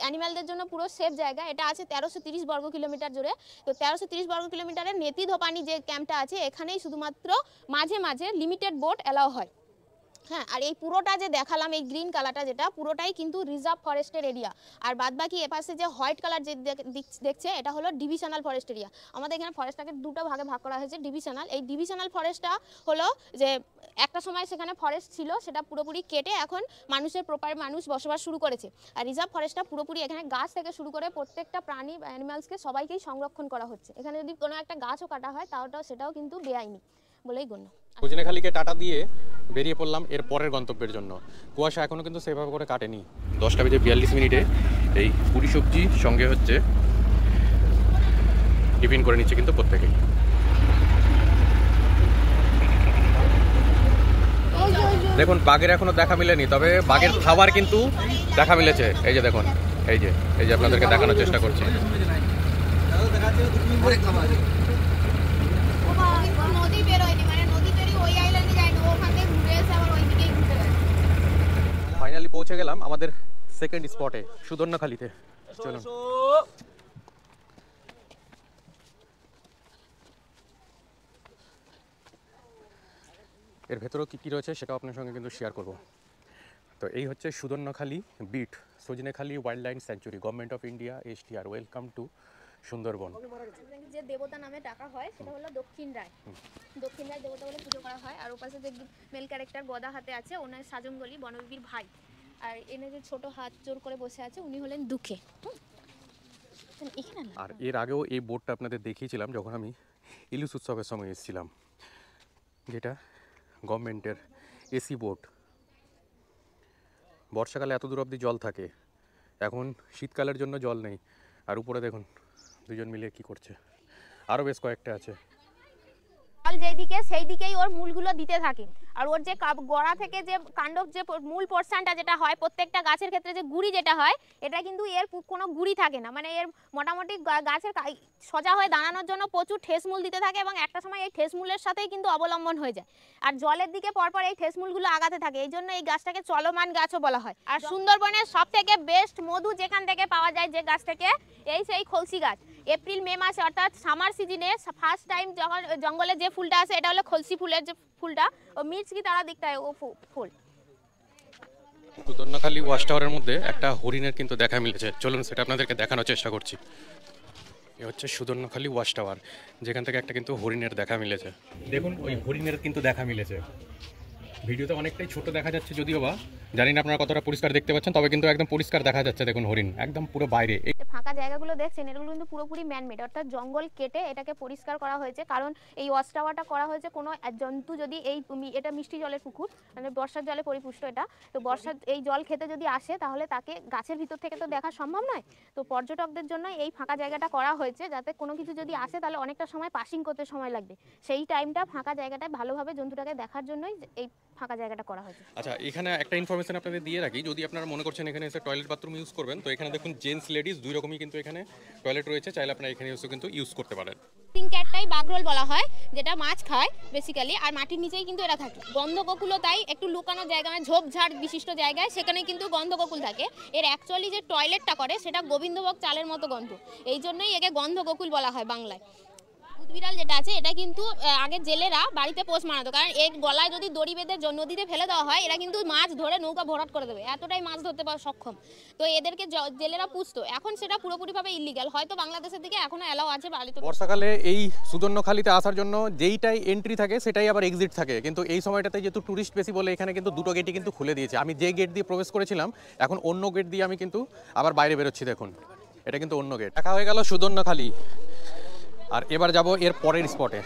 অ্যানিম্যালদের জন্য পুরো সেফ জায়গা, এটা আছে 1330 বর্গ কিলোমিটার জুড়ে। তো 1330 বর্গ কিলোমিটারের নেতি ধোপানি যে ক্যাম্পটা আছে এখানেই শুধুমাত্র মাঝে মাঝে লিমিটেড বোট অ্যালাউ হয়। হ্যাঁ, আর এই পুরোটা যে দেখালাম এই গ্রিন কালারটা যেটা পুরোটাই কিন্তু রিজার্ভ ফরেস্টের এরিয়া। আর বাদবাকি এপাশে যে হোয়াইট কালার যে দেখছে এটা হলো ডিভিশনাল ফরেস্ট এরিয়া। আমাদের এখানে ফরেস্টটাকে দুটো ভাগে ভাগ করা হয়েছে ডিভিশনাল। এই ডিভিশনাল ফরেস্টটা হলো যে একটা সময় সেখানে ফরেস্ট ছিল, সেটা পুরোপুরি কেটে এখন মানুষের প্রপার মানুষ বসবাস শুরু করেছে। আর রিজার্ভ ফরেস্টটা পুরোপুরি এখানে গাছ থেকে শুরু করে প্রত্যেকটা প্রাণী অ্যানিমালসকে সবাইকেই সংরক্ষণ করা হচ্ছে। এখানে যদি কোনো একটা গাছও কাটা হয় সেটাও কিন্তু বেআইনি বলেই গণ্য। সজনেখালিকে টাটা দিয়ে বেরিয়ে পড়লাম এর পরের গন্তব্যের জন্য। কুয়াশা এখনও কিন্তু সেভাবে করে কাটেনি। 10:42 এই পুরি সবজি সঙ্গে হচ্ছে টিফিন করে নিচ্ছে কিন্তু প্রত্যেকেই। দেখুন বাঘের এখনো দেখা মিলেনি, তবে বাঘের খাবার কিন্তু দেখা মিলেছে। এই যে দেখুন, এই যে আপনাদেরকে দেখানোর চেষ্টা করছি। ফাইনালি পৌঁছে গেলাম আমাদের সেকেন্ড স্পটে, সুদর্ণখালিতে। চলুন। এর ভেতরেও কী কী রয়েছে সেটাও আপনার সঙ্গে কিন্তু শেয়ার করব। তো এই হচ্ছে Sudhanyakhali beat, Sajnekhali wildlife sanctuary, government of India, STR। Welcome to Sundarban. যে দেবতা নামে ডাকা হয় সেটা হলো দক্ষিণ রায় দেবতা বলে পুজো করা হয়। আর ওপাশে যে মেল ক্যারেক্টার গদা হাতে আছে ওনার সাজনগলি বনবিবির ভাই। আর এনে যে ছোট হাত জোর করে বসে আছে উনি হলেন দুঃখে। আর এর আগেও এই বোটটা আপনাদের দেখিয়েছিলাম যখন আমি ইলিশ উৎসবের সময় এসেছিলাম, যেটা গভর্নমেন্টের এসি বোট। বর্ষাকালে এত দূর অবধি জল থাকে, এখন শীতকালের জন্য জল নেই। আর উপরে দেখুন দুজন মিলে কি করছে, আরও বেশ কয়েকটা আছে। জল যেদিকে সেই দিকেই ওর মূলগুলো দিতে থাকে। আর ওর যে গোড়া থেকে যে কাণ্ডব যে মূল পোর্শনটা যেটা হয় প্রত্যেকটা গাছের ক্ষেত্রে যে গুড়ি যেটা হয়, এটা কিন্তু এর কোনো গুড়ি থাকে না। মানে এর মোটামুটি গাছের সোজা হয়ে দাঁড়ানোর জন্য প্রচুর ঠেসমূল দিতে থাকে এবং একটা সময় এই ঠেসমূলের সাথেই কিন্তু অবলম্বন হয়ে যায়। আর জলের দিকে পরপর এই ঠেসমূলগুলো আগাতে থাকে, এই জন্য এই গাছটাকে চলমান গাছও বলা হয়। আর সুন্দরবনের সব থেকে বেস্ট মধু যেখান থেকে পাওয়া যায় যে গাছ থেকে, সেই খলসি গাছ। এপ্রিল মে মাসে অর্থাৎ সামার সিজনে ফার্স্ট টাইম যখন জঙ্গলে যে ফুলটা আছে এটা হলো খলসি ফুলের যে ফুলটা, ও মির্চ কি তারা দিকটায় ও ফুল। সুদর্ণখালি ওয়াচ টাওয়ারের মধ্যে একটা হরিণের কিন্তু দেখা মিলেছে, চলুন সেটা আপনাদেরকে দেখানোর চেষ্টা করছি। এ হচ্ছে সুদর্ণখালি ওয়াচ টাওয়ার, যেখান থেকে একটা কিন্তু হরিণের দেখা মিলেছে। দেখুন ওই হরিণের কিন্তু দেখা মিলেছে। ভিডিওতে অনেকটাই ছোট দেখা যাচ্ছে যদিও বা, জানি না আপনারা কতটা পরিষ্কার দেখতে পাচ্ছেন, তবে কিন্তু একদম পরিষ্কার দেখা যাচ্ছে। দেখুন হরিণ একদম পুরো বাইরে। ফাঁকা জায়গাগুলো দেখছেন এগুলো কিন্তু পুরোপুরি ম্যানমেড, অর্থাৎ জঙ্গল কেটে এটাকে পরিষ্কার করা হয়েছে। কারণ এই ওয়াচ টাওয়ারটা করা হয়েছে কোনো জন্তু যদি এটা মিষ্টি জলের পুকুর, মানে বর্ষার জলে পরিপুষ্ট এটা, তো বর্ষার এই জল খেতে যদি আসে তাহলে তাকে গাছের ভিতর থেকে তো দেখা সম্ভব নয়। তো পর্যটকদের জন্য এই ফাঁকা জায়গাটা করা হয়েছে, যাতে কোনো কিছু যদি আসে তাহলে অনেকটা সময় পাসিং করতে সময় লাগবে, সেই টাইমটা ফাঁকা জায়গাটায় ভালোভাবে জন্তুটাকে দেখার জন্যই এই ফাঁকা জায়গাটা করা হয়েছে। আচ্ছা, এখানে একটা ইনফরমেশন আপনাদের দিয়ে রাখি, যদি আপনারা মনে করছেন এখানে এসে টয়লেট বাথরুম ইউজ করবেন, তো এখানে দেখুন জেন্টস লেডিস দুই রকমই কিন্তু এখানে টয়লেট রয়েছে, চাইলে আপনারা এখানে এসে কিন্তু ইউজ করতে পারেন। ক্যাটটাই বাগরোল বলা হয়, যেটা মাছ খায় বেসিক্যালি, আর মাটির নিচেই কিন্তু এরা থাকে। গন্ধগোকুলও তাই একটু লুকানো জায়গা, মানে ঝোপঝাড় বিশিষ্ট জায়গায় সেখানে কিন্তু গন্ধগোকুল থাকে। এর অ্যাকচুয়ালি যে টয়লেটটা করে সেটা গোবিন্দভোগ চালের মতো গন্ধ, এই জন্যই একে গন্ধগোকুল বলা হয় বাংলায়। বিড়াল যেটা আছে এটা কিন্তু আগে জেলেরা বাড়িতে পোষ মানাতো, কারণ এর গলায় যদি দড়ি বেঁধে নদীতে ফেলে দেওয়া হয় এরা কিন্তু মাছ ধরে নৌকা ভরাট করে দেবে, এতটাই মাছ ধরতে পারে সক্ষম। তো এদেরকে জেলেরা পুষতো, এখন সেটা পুরোপুরিভাবে ইলিগাল, হয়তো বাংলাদেশের দিকে এখনো অ্যালাউ আছে বাড়িতে। বর্ষাকালে এই সুদর্ণখালিতে আসার জন্য যেইটাই এন্ট্রি থাকে সেটাই আবার এক্সিট থাকে, কিন্তু এই সময়টাতে যেহেতু টুরিস্ট বেশি বলে এখানে কিন্তু দুটো গেটই কিন্তু খুলে দিয়েছে। আমি যে গেট দিয়ে প্রবেশ করেছিলাম এখন অন্য গেট দিয়ে আমি কিন্তু আবার বাইরে বেরোচ্ছি। দেখুন এটা কিন্তু অন্য গেট। দেখা হয়ে গেল সুদর্ণখালি, আর এবার যাব এর পরের স্পটে।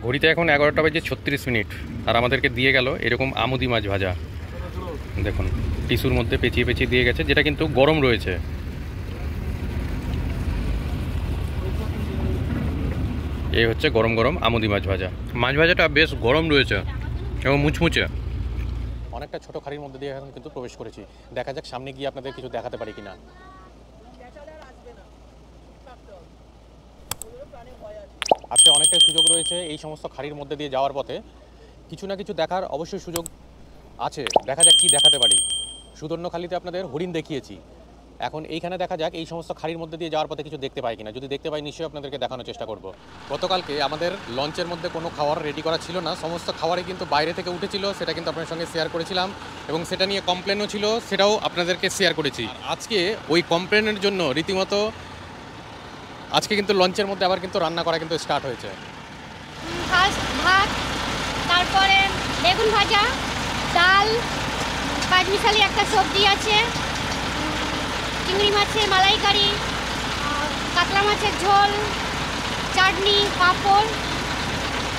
ঘড়িতে এখন 11:36, আর আমাদেরকে দিয়ে গেল এরকম আমুদি মাছ ভাজা। দেখুন টিস্যুর মধ্যে পেঁচিয়ে পেঁচিয়ে দিয়ে গেছে, যেটা কিন্তু গরম রয়েছে। এই হচ্ছে গরম গরম আমুদি মাছ ভাজা। মাছ ভাজাটা বেশ গরম রয়েছে এবং মুচমুচে। অনেকটা ছোট খাড়ির মধ্যে দিয়ে এখন কিন্তু প্রবেশ করেছি, দেখা যাক সামনে গিয়ে আপনাদের কিছু দেখাতে পারি কিনা। আজকে অনেকটাই সুযোগ রয়েছে এই সমস্ত খাড়ির মধ্যে দিয়ে যাওয়ার পথে, কিছু না কিছু দেখার অবশ্যই সুযোগ আছে। দেখা যাক কি দেখাতে পারি। সুদর্ণখালিতে আপনাদের হরিণ দেখিয়েছি, এখন এইখানে দেখা যাক এই সমস্ত খাড়ির মধ্যে দিয়ে যাওয়ার পথে কিছু দেখতে পাই কিনা। যদি দেখতে পাই নিশ্চয়ই আপনাদেরকে দেখানোর চেষ্টা করব। গতকালকে আমাদের লঞ্চের মধ্যে কোনো খাবার রেডি করা ছিল না, সমস্ত খাবারই কিন্তু বাইরে থেকে উঠেছিল, সেটা কিন্তু আপনার সঙ্গে শেয়ার করেছিলাম এবং সেটা নিয়ে কমপ্লেনও ছিল, সেটাও আপনাদেরকে শেয়ার করেছি। আজকে ওই কমপ্লেনের জন্য রীতিমতো আজকে কিন্তু লঞ্চের মধ্যে আবার কিন্তু রান্না করা কিন্তু স্টার্ট হয়েছে। ফার্স্ট ভাত, তারপরে বেগুন ভাজা, ডাল, পাঁচমিশালি একটা সবজি আছে, চিংড়ি মাছের মালাইকারি, কাতলা মাছের ঝোল, চাটনি, পাঁপড়,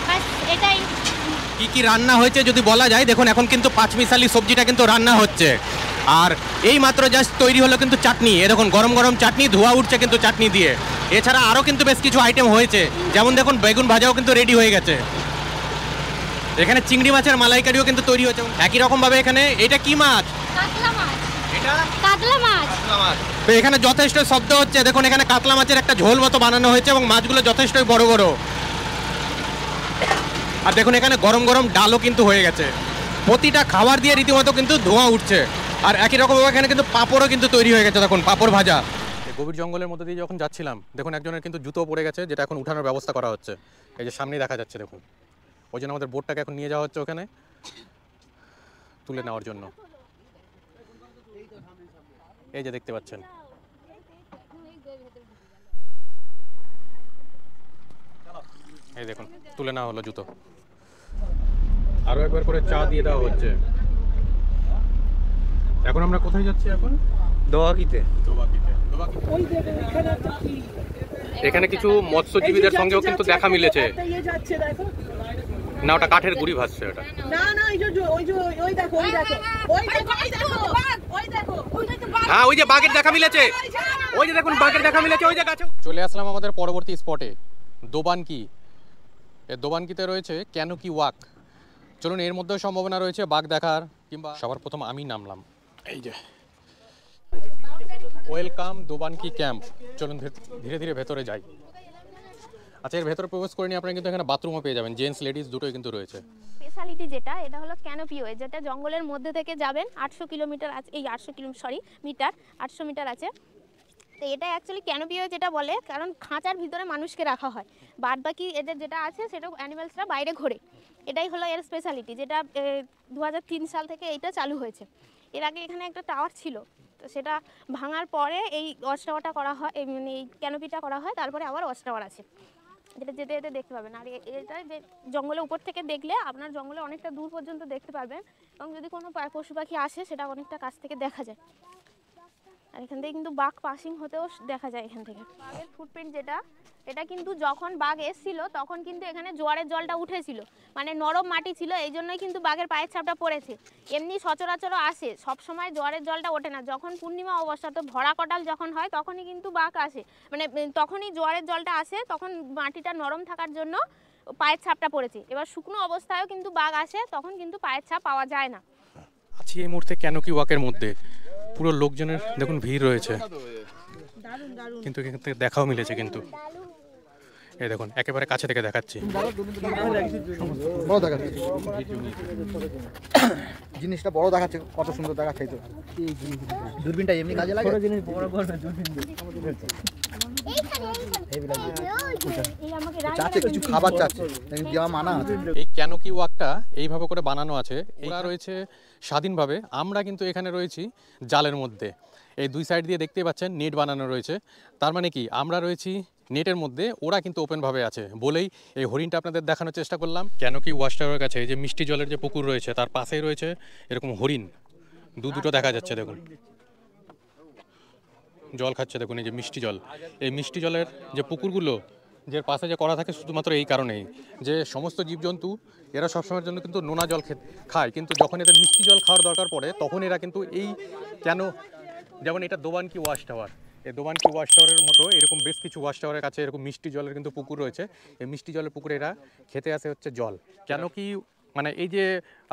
ব্যাস এটাই। কি কি রান্না হয়েছে যদি বলা যায়, দেখুন এখন কিন্তু পাঁচমিশালি সবজিটা কিন্তু রান্না হচ্ছে, আর এই মাত্র জাস্ট তৈরি হলো কিন্তু চাটনি। এ দেখুন গরম গরম চাটনি, ধোয়া উঠছে কিন্তু চাটনি দিয়ে। এছাড়া আরও কিন্তু বেশ কিছু আইটেম হয়েছে, যেমন দেখুন বেগুন ভাজাও কিন্তু রেডি হয়ে গেছে। এখানে চিংড়ি মাছের মালাইকারিও কিন্তু তৈরি হয়েছে একই রকমভাবে। এখানে এটা কি মাছ? কাতলা মাছ। এটা কাতলা মাছ। তো এখানে যথেষ্ট শব্দ হচ্ছে, দেখুন এখানে কাতলা মাছের একটা ঝোল মতো বানানো হয়েছে এবং মাছগুলো যথেষ্টই বড় বড়। আর দেখুন এখানে গরম গরম ডালও কিন্তু হয়ে গেছে। প্রতিটা খাবার দিয়ে রীতিমতো কিন্তু ধোঁয়া উঠছে। আর একই রকমভাবে এখানে কিন্তু পাঁপড়ও কিন্তু তৈরি হয়ে গেছে, দেখুন পাঁপড় ভাজা। গভীর জঙ্গলের মধ্যে দিয়ে যখন যাচ্ছিলাম, দেখুন একজনের কিন্তু জুতো পড়ে গেছে, যেটা এখন উঠানোর ব্যবস্থা করা হচ্ছে। এই যে সামনেই দেখা যাচ্ছে, দেখুন ওই জন্য আমাদের বোটটাকে এখন নিয়ে যাওয়া হচ্ছে ওখানে তুলে নেওয়ার জন্য। এই যে দেখতে পাচ্ছেন, এই দেখুন তুলে নেওয়া হলো জুতো। আরো একবার করে চা দিয়ে দেওয়া হচ্ছে। এখন আমরা কোথায় যাচ্ছি? এখন দোয়াকিতে। এখানে কিছু মৎস্যজীবীদের সঙ্গেও কিন্তু দেখা মিলেছে। না, ওটা কাঠের গুড়ি ভাসছে ওটা। হ্যাঁ, ওই যে বাঘের দেখা মিলেছে, ওই যে দেখুন বাঘের দেখা মিলেছে ওই যে গাছে। চলে আসলাম আমাদের পরবর্তী স্পটে, দোবানকি। এই দোবানকিতে রয়েছে ক্যানোকি ওয়াক। চলুন, এর মধ্যেও সম্ভাবনা রয়েছে বাঘ দেখার, কিংবা সবার প্রথম আমি নামলাম। এই যে ওয়েলকাম দোবানকি ক্যাম্প। চলুন ধীরে ধীরে ভেতরে যাই। আচ্ছা, এর ভেতরে প্রবেশ করে নিয়ে আপনারা কিন্তু এখানে বাথরুমও পেয়ে যাবেন, জেন্টস লেডিস দুটোই কিন্তু রয়েছে। স্পেশালিটি যেটা, এটা হলো ক্যানোপি ওয়ে, যেটা জঙ্গলের মধ্যে থেকে যাবেন। 800 কিলোমিটার আছে, এই 800 মিটার আছে। তো এটা অ্যাকচুয়ালি ক্যানোপি ওয়ে যেটা বলে, কারণ খাঁচার ভিতরে মানুষকে রাখা হয়, বাদ বাকি এদের যেটা আছে সেটা অ্যানিমালসরা বাইরে ঘোরে। এটাই হলো এর স্পেশালিটি, যেটা 2003 সাল থেকে এইটা চালু হয়েছে। এর আগে এখানে একটা টাওয়ার ছিল, তো সেটা ভাঙার পরে এই ওয়াচ টাওয়ারটা করা হয়, মানে এই ক্যানোপিটা করা হয়। তারপরে আবার ওয়াচ টাওয়ার আছে, যেটা যেতে যেতে দেখতে পাবেন। আর এটা যে জঙ্গলের উপর থেকে দেখলে আপনার জঙ্গলে অনেকটা দূর পর্যন্ত দেখতে পারবেন, এবং যদি কোনো পশু পাখি আসে সেটা অনেকটা কাছ থেকে দেখা যায়। আর এখান থেকে কিন্তু বাঘ পাসিং হতেও দেখা যায় এখান থেকে। বাঘের ফুটপ্রিন্ট যেটা, এটা কিন্তু যখন বাঘ এসেছিল তখন কিন্তু এখানে জোয়ারের জলটা উঠেছিল, মানে নরম মাটি ছিল, এই জন্যই কিন্তু বাঘের পায়ের ছাপটা পড়েছে। এমনি সচরাচরও আসে, সবসময় জোয়ারের জলটা ওঠে না। যখন পূর্ণিমা অবস্থা, তো ভরা কটাল যখন হয় তখনই কিন্তু বাঘ আসে, মানে তখনই জোয়ারের জলটা আসে, তখন মাটিটা নরম থাকার জন্য পায়ের ছাপটা পড়েছে। এবার শুকনো অবস্থায়ও কিন্তু বাঘ আসে, তখন কিন্তু পায়ের ছাপ পাওয়া যায় না। আছি এই মুহূর্তে ক্যানোকি ওয়াকের মধ্যে। পুরো লোকজনের দেখুন ভিড় রয়েছে, কিন্তু এখান থেকে দেখাও মিলেছে। কিন্তু এই দেখুন একেবারে কাছে থেকে দেখাচ্ছি। জিনিসটা বড় দেখাচ্ছে, কত সুন্দর দেখাচ্ছে। তো দূরবীনটা এমনি কাজে লাগে, জিনিস বড় বড় দূরবীন চাচ্ছে, কিছু খাবার চাচ্ছে, দেওয়া মানা আছে। এই ক্যানোকি ওয়াকটা এইভাবে করে বানানো আছে, এরা রয়েছে স্বাধীনভাবে। আমরা কিন্তু এখানে রয়েছি জালের মধ্যে। এই দুই সাইড দিয়ে দেখতেই পাচ্ছেন নেট বানানো রয়েছে। তার মানে কি, আমরা রয়েছি নেটের মধ্যে, ওরা কিন্তু ওপেনভাবে আছে বলেই এই হরিণটা আপনাদের দেখানোর চেষ্টা করলাম। ক্যানোকি ওয়াচ টাওয়ারের কাছে এই যে মিষ্টি জলের যে পুকুর রয়েছে, তার পাশেই রয়েছে এরকম হরিণ দুটো দেখা যাচ্ছে। দেখুন জল খাচ্ছে, দেখুন এই যে মিষ্টি জল। এই মিষ্টি জলের যে পুকুরগুলো যে পাশে যে করা থাকে, শুধুমাত্র এই কারণেই যে সমস্ত জীবজন্তু এরা সবসময়ের জন্য কিন্তু নোনা জল খায়, কিন্তু যখন এদের মিষ্টি জল খাওয়ার দরকার পড়ে তখন এরা কিন্তু এই কেন, যেমন এটা দোবানকি ওয়াচ টাওয়ার, এই দোবানকি ওয়াচ টাওয়ারের মতো এরকম বেশ কিছু ওয়াচ টাওয়ারের কাছে এরকম মিষ্টি জলের কিন্তু পুকুর রয়েছে। এই মিষ্টি জলের পুকুরে এরা খেতে আসে হচ্ছে জল। কেন কি, মানে এই যে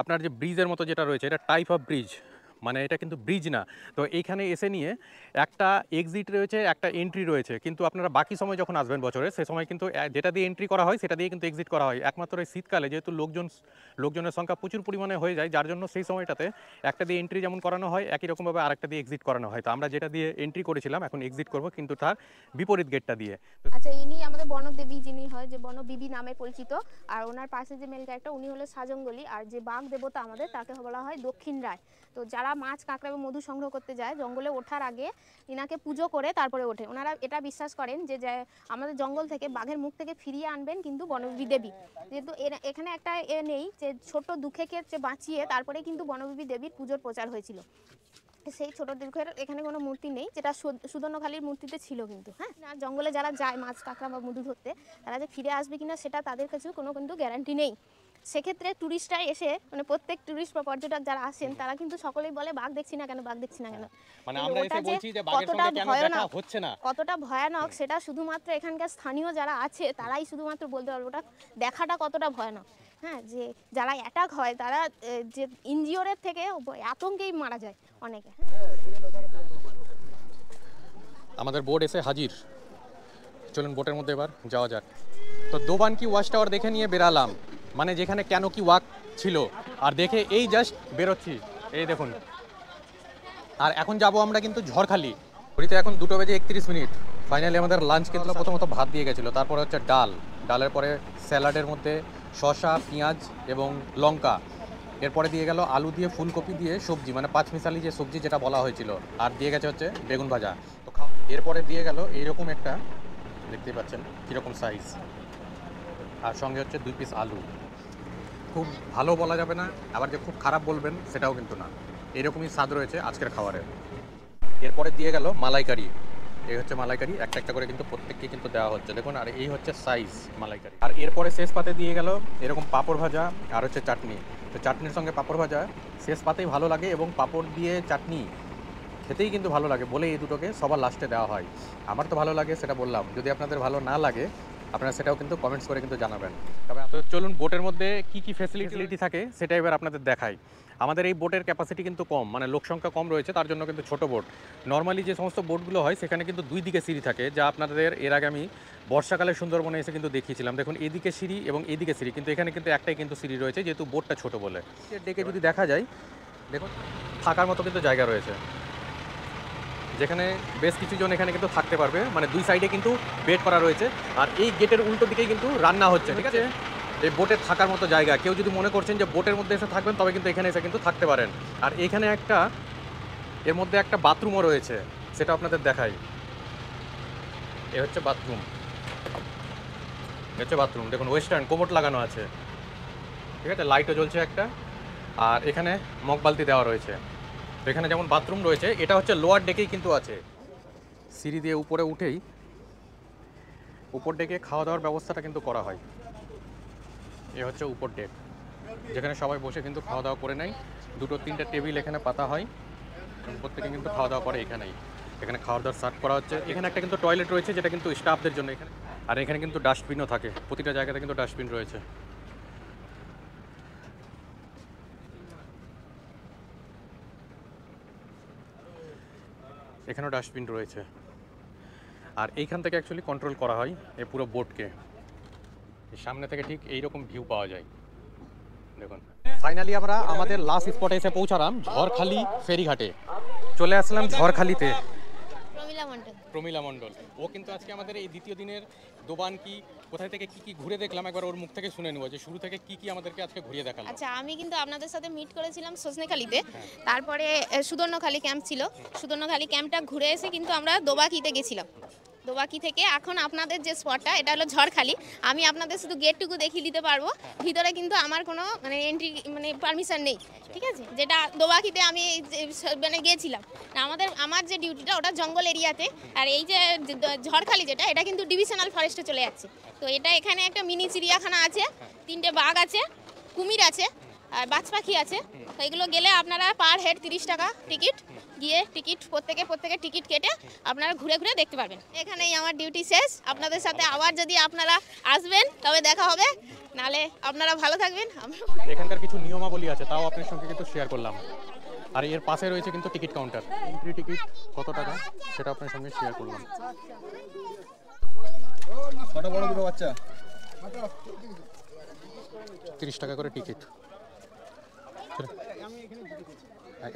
আপনার যে ব্রিজের মতো যেটা রয়েছে, এটা টাইপ অফ ব্রিজ, মানে এটা কিন্তু ব্রিজ না। তো এইখানে এসে নিয়ে একটা এক্সিট রয়েছে, একটা এন্ট্রি রয়েছে, কিন্তু আপনারা বাকি সময় যখন আসবেন বছরে সে সময় কিন্তু যেটা দিয়ে এন্ট্রি করা হয় সেটা দিয়ে কিন্তু এক্সিট করা হয়। একমাত্র এই শীতকালে যেহেতু লোকজনের সংখ্যা প্রচুর পরিমাণে হয়ে যায়, যার জন্য সেই সময়টাতে একটা দিয়ে এন্ট্রি যেমন করানো হয় একই রকমভাবে আরেকটা দিয়ে এক্সিট করানো হয়। তো আমরা যেটা দিয়ে এন্ট্রি করেছিলাম এখন এক্সিট করব, কিন্তু তার বিপরীত গেটটা দিয়ে। আচ্ছা, ইনি আমাদের বনদেবী, যিনি হয় যে বনবিবি নামে পরিচিত। আর ওনার পাশে যে মেল ক্যারেক্টার উনি হলো সাজঙ্গলি। আর যে বাঘ দেবতা আমাদের তাকে বলা হয় দক্ষিণ রায়। তো যারা মাছ কাঁকড়া এবং মধু সংগ্রহ করতে যায় জঙ্গলে ওঠার আগে ইনাকে পুজো করে তারপরে ওঠে। ওনারা এটা বিশ্বাস করেন যে আমাদের জঙ্গল থেকে বাঘের মুখ থেকে ফিরিয়ে আনবেন কিন্তু বনবিবি দেবী। যেহেতু এখানে একটা নেই যে ছোট দুঃখকে বাঁচিয়ে তারপরে কিন্তু বনবিবি দেবীর পুজোর প্রচার হয়েছিল। সেই ছোট দুঃখের এখানে কোনো মূর্তি নেই, যেটা সুদর্ণখালীর মূর্তিতে ছিল কিন্তু। হ্যাঁ, আর জঙ্গলে যারা যায় মাছ কাঁকড়া বা মধু ধরতে, তারা যে ফিরে আসবে কিনা সেটা তাদের কাছে কোনো কিন্তু গ্যারান্টি নেই। সেক্ষেত্রে ট্যুরিস্টরা এসে মানে প্রত্যেক ট্যুরিস্ট বা পর্যটক যারা আসেন তারা কিন্তু সকলেই বলে বাঘ দেখছি না কেন, বাঘ দেখছি না কেন। মানে আমরা এসে বলছি যে বাঘের সঙ্গে কেন দেখা হচ্ছে না, কতটা ভয়ানক সেটা শুধুমাত্র এখানকার স্থানীয় যারা আছে তারাই শুধুমাত্র বলতে পারবে ওটা দেখাটা কতটা ভয়ানক। হ্যাঁ, যে যারা অ্যাটাক হয় তারা যে ইনজিওরের থেকে আতঙ্কেই মারা যায় অনেকে। আমাদের বোট এসে হাজির, চলুন বোটের মধ্যে এবার যাওয়া যাক। তো দোবানকি ওয়াচ টাওয়ার দেখে নিয়ে বেরালাম, মানে যেখানে কেন কি ওয়াক ছিল, আর দেখে এই জাস্ট বেরোচ্ছি, এই দেখুন। আর এখন যাব আমরা কিন্তু ঝড়খালি। ঘড়িতে এখন 2:31। ফাইনালি আমাদের লাঞ্চ কিন্তু প্রথমত ভাত দিয়ে গেছিলো, তারপরে হচ্ছে ডালের পরে স্যালাডের মধ্যে শসা, পেঁয়াজ এবং লঙ্কা, এরপরে দিয়ে গেল আলু দিয়ে ফুলকপি দিয়ে সবজি, মানে পাঁচমিশালি যে সবজি যেটা বলা হয়েছিল, আর দিয়ে গেছে হচ্ছে বেগুন ভাজা। তো এরপরে দিয়ে গেল এইরকম একটা, দেখতেই পাচ্ছেন কীরকম সাইজ, আর সঙ্গে হচ্ছে 2 পিস আলু। খুব ভালো বলা যাবে না, আবার যে খুব খারাপ বলবেন সেটাও কিন্তু না, এরকমই স্বাদ রয়েছে আজকের খাবারের। এরপরে দিয়ে গেল মালাইকারি, এই হচ্ছে মালাইকারি, একটা একটা করে কিন্তু প্রত্যেককে কিন্তু দেওয়া হচ্ছে, দেখুন। আর এই হচ্ছে সাইজ মালাইকারি। আর এরপরে শেষ পাতে দিয়ে গেল এরকম পাঁপড় ভাজা আর হচ্ছে চাটনি। তো চাটনির সঙ্গে পাঁপড় ভাজা শেষ পাতেই ভালো লাগে, এবং পাঁপড় দিয়ে চাটনি খেতেই কিন্তু ভালো লাগে বলে এই দুটোকে সবার লাস্টে দেওয়া হয়। আমার তো ভালো লাগে সেটা বললাম, যদি আপনাদের ভালো না লাগে আপনারা সেটাও কিন্তু কমেন্টস করে কিন্তু জানাবেন। তবে চলুন বোটের মধ্যে কি কি ফ্যাসিলিটি থাকে সেটা এবার আপনাদের দেখাই। আমাদের এই বোটের ক্যাপাসিটি কিন্তু কম, মানে লোক সংখ্যা কম রয়েছে, তার জন্য কিন্তু ছোট বোট। নর্মালি যে সমস্ত বোটগুলো হয় সেখানে কিন্তু 2 দিকে সিঁড়ি থাকে, যা আপনাদের এর আগে আমি বর্ষাকালে সুন্দরবনে এসে কিন্তু দেখিয়েছিলাম। দেখুন এদিকে সিঁড়ি এবং এদিকে সিঁড়ি, কিন্তু এখানে কিন্তু একটাই কিন্তু সিঁড়ি রয়েছে, যেহেতু বোটটা ছোট বলে। ডেকে যদি দেখা যায়, দেখুন থাকার মতো কিন্তু জায়গা রয়েছে, যেখানে বেশ কিছুজন এখানে কিন্তু থাকতে পারবে, মানে 2 সাইডে কিন্তু বেড করা রয়েছে। আর এই গেটের উল্টো দিকেই কিন্তু রান্না হচ্ছে, ঠিক আছে। এই বোটের থাকার মতো জায়গা, কেউ যদি মনে করছেন যে বোটের মধ্যে এসে থাকবেন তবে কিন্তু এখানে এসে কিন্তু থাকতে পারেন। আর এখানে এর মধ্যে একটা বাথরুমও রয়েছে, সেটা আপনাদের দেখাই। এ হচ্ছে বাথরুম, বাথরুম দেখুন, ওয়েস্টার্ন কোমোট লাগানো আছে, ঠিক আছে, লাইটও জ্বলছে একটা। আর এখানে মগ বালতি দেওয়া রয়েছে। তো এখানে যেমন বাথরুম রয়েছে, এটা হচ্ছে লোয়ার ডেকেই কিন্তু আছে। সিঁড়ি দিয়ে উপরে উঠেই উপর ডেকে খাওয়া দাওয়ার ব্যবস্থাটা কিন্তু করা হয়। এ হচ্ছে উপর ডেক, যেখানে সবাই বসে কিন্তু খাওয়া দাওয়া করে নেয়। 2-3টে টেবিল এখানে পাতা হয়, প্রত্যেকে কিন্তু খাওয়া দাওয়া করে এখানেই। এখানে খাওয়া দাওয়ার সার্ভ করা হচ্ছে। এখানে একটা কিন্তু টয়লেট রয়েছে, যেটা কিন্তু স্টাফদের জন্য এখানে। আর এখানে কিন্তু ডাস্টবিনও থাকে, প্রতিটা জায়গাতে কিন্তু ডাস্টবিন রয়েছে। এখানেও ডাস্টবিন রয়েছে। আর এইখান থেকে অ্যাকচুয়ালি কন্ট্রোল করা হয় এই পুরো বোটকে। সামনে থেকে ঠিক এইরকম ভিউ পাওয়া যায়, দেখুন। ফাইনালি আমরা আমাদের লাস্ট স্পটে এসে পৌঁছালাম, ঝড়খালি ফেরিঘাটে। চলে আসলাম ঝড়খালিতে। প্রমিলা মণ্ডল ও কিন্তু আজকে আমাদের এই দ্বিতীয় দিনের দোবানকি কোথায় থেকে কি ঘুরে দেখলাম, একবার ওর মুখ থেকে শুনে নেব যে শুরু থেকে কি আমাদেরকে আজকে ঘুরিয়ে দেখালো। আচ্ছা, আমি কিন্তু আপনাদের সাথে মিট করেছিলাম সজনেখালিতে, তারপরে সুদর্ণখালি ক্যাম্প ছিল। সুদর্ণখালি ক্যাম্পটা ঘুরে এসে কিন্তু আমরা দোবাকিতে গেছিলাম। দোবাকি থেকে এখন আপনাদের যে স্পটটা, এটা হলো ঝড়খালি। আমি আপনাদের শুধু গেটটুকু দেখিয়ে দিতে পারবো, ভিতরে কিন্তু আমার কোনো মানে এন্ট্রি মানে পারমিশন নেই, ঠিক আছে। যেটা দোবাকিতে আমি মানে গিয়েছিলাম, আমার যে ডিউটিটা ওটা জঙ্গল এরিয়াতে, আর এই যে ঝড়খালি যেটা, এটা কিন্তু ডিভিশনাল ফরেস্টে চলে যাচ্ছে। তো এটা এখানে একটা মিনি চিড়িয়াখানা আছে, 3টে বাঘ আছে, কুমির আছে, আর বাজ পাখি আছে। তো এগুলো গেলে আপনারা পার হেড 30 টাকা টিকিট, গিয়ে টিকিট প্রত্যেকে টিকিট কেটে আপনারা ঘুরে ঘুরে দেখতে পারবেন। এখানেই আমার ডিউটি শেষ। আপনাদের সাথে আবার যদি আপনারা আসবেন তবে দেখা হবে, নালে আপনারা ভালো থাকবেন। এখানকার কিছু নিয়মাবলী আছে, তাও আপনার সঙ্গে কিন্তু শেয়ার করলাম। আর এর পাশে রয়েছে কিন্তু টিকিট কাউন্টার। এন্ট্রি টিকিট কত টাকা সেটা আপনার সঙ্গে শেয়ার করলাম। কত বড় দুটো বাচ্চা? 30 টাকা করে টিকিট।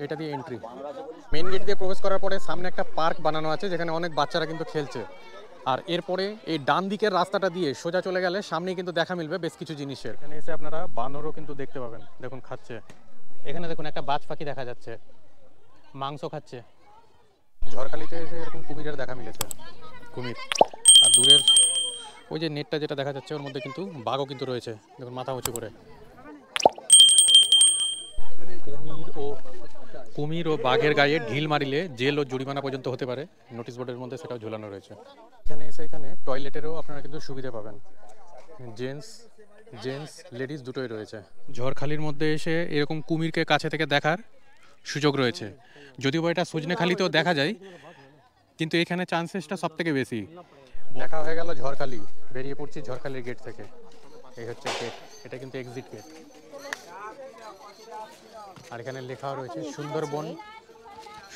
এটা দিয়ে এন্ট্রি। মেইন গেট দিয়ে প্রবেশ করার পরে সামনে একটা পার্ক বানানো আছে যেখানে অনেক বাচ্চারা কিন্তু খেলছে। আর এরপরে এই ডান দিকের রাস্তাটা দিয়ে সোজা চলে গেলে সামনেই কিন্তু দেখা মিলবে বেশ কিছু জিনিসের। এখানে এসে আপনারা বানরও কিন্তু দেখতে পাবেন, দেখুন খাচ্ছে। এখানে দেখুন একটা বাজ পাখি দেখা যাচ্ছে, মাংস খাচ্ছে। ঝড়খালিতে এসে এরকম কুমিরের দেখা মিলেছে, কুমির। আর দূরের ওই যে নেটটা যেটা দেখা যাচ্ছে ওর মধ্যে কিন্তু বাঘও কিন্তু রয়েছে, দেখুন মাথা উঁচু করে। কুমির ও বাঘের গায়ে ঢিল মারিলে জেল ও জরিমানা পর্যন্ত হতে পারে, নোটিশ বোর্ডের মধ্যে সেটাও ঝোলানো রয়েছে। এখানে টয়লেটেরও আপনারা কিন্তু সুবিধা পাবেন, জেন্টস লেডিস দুটোই রয়েছে। ঝড়খালির মধ্যে এসে এরকম কুমিরকে কাছে থেকে দেখার সুযোগ রয়েছে, যদিও এটা সজনেখালিতেও দেখা যায়, কিন্তু এখানে চান্সেসটা সব থেকে বেশি। দেখা হয়ে গেল ঝড়খালি, বেরিয়ে পড়ছি ঝড়খালির গেট থেকে। এই হচ্ছে গেট, এটা কিন্তু এক্সিট গেট। আর এখানে লেখা রয়েছে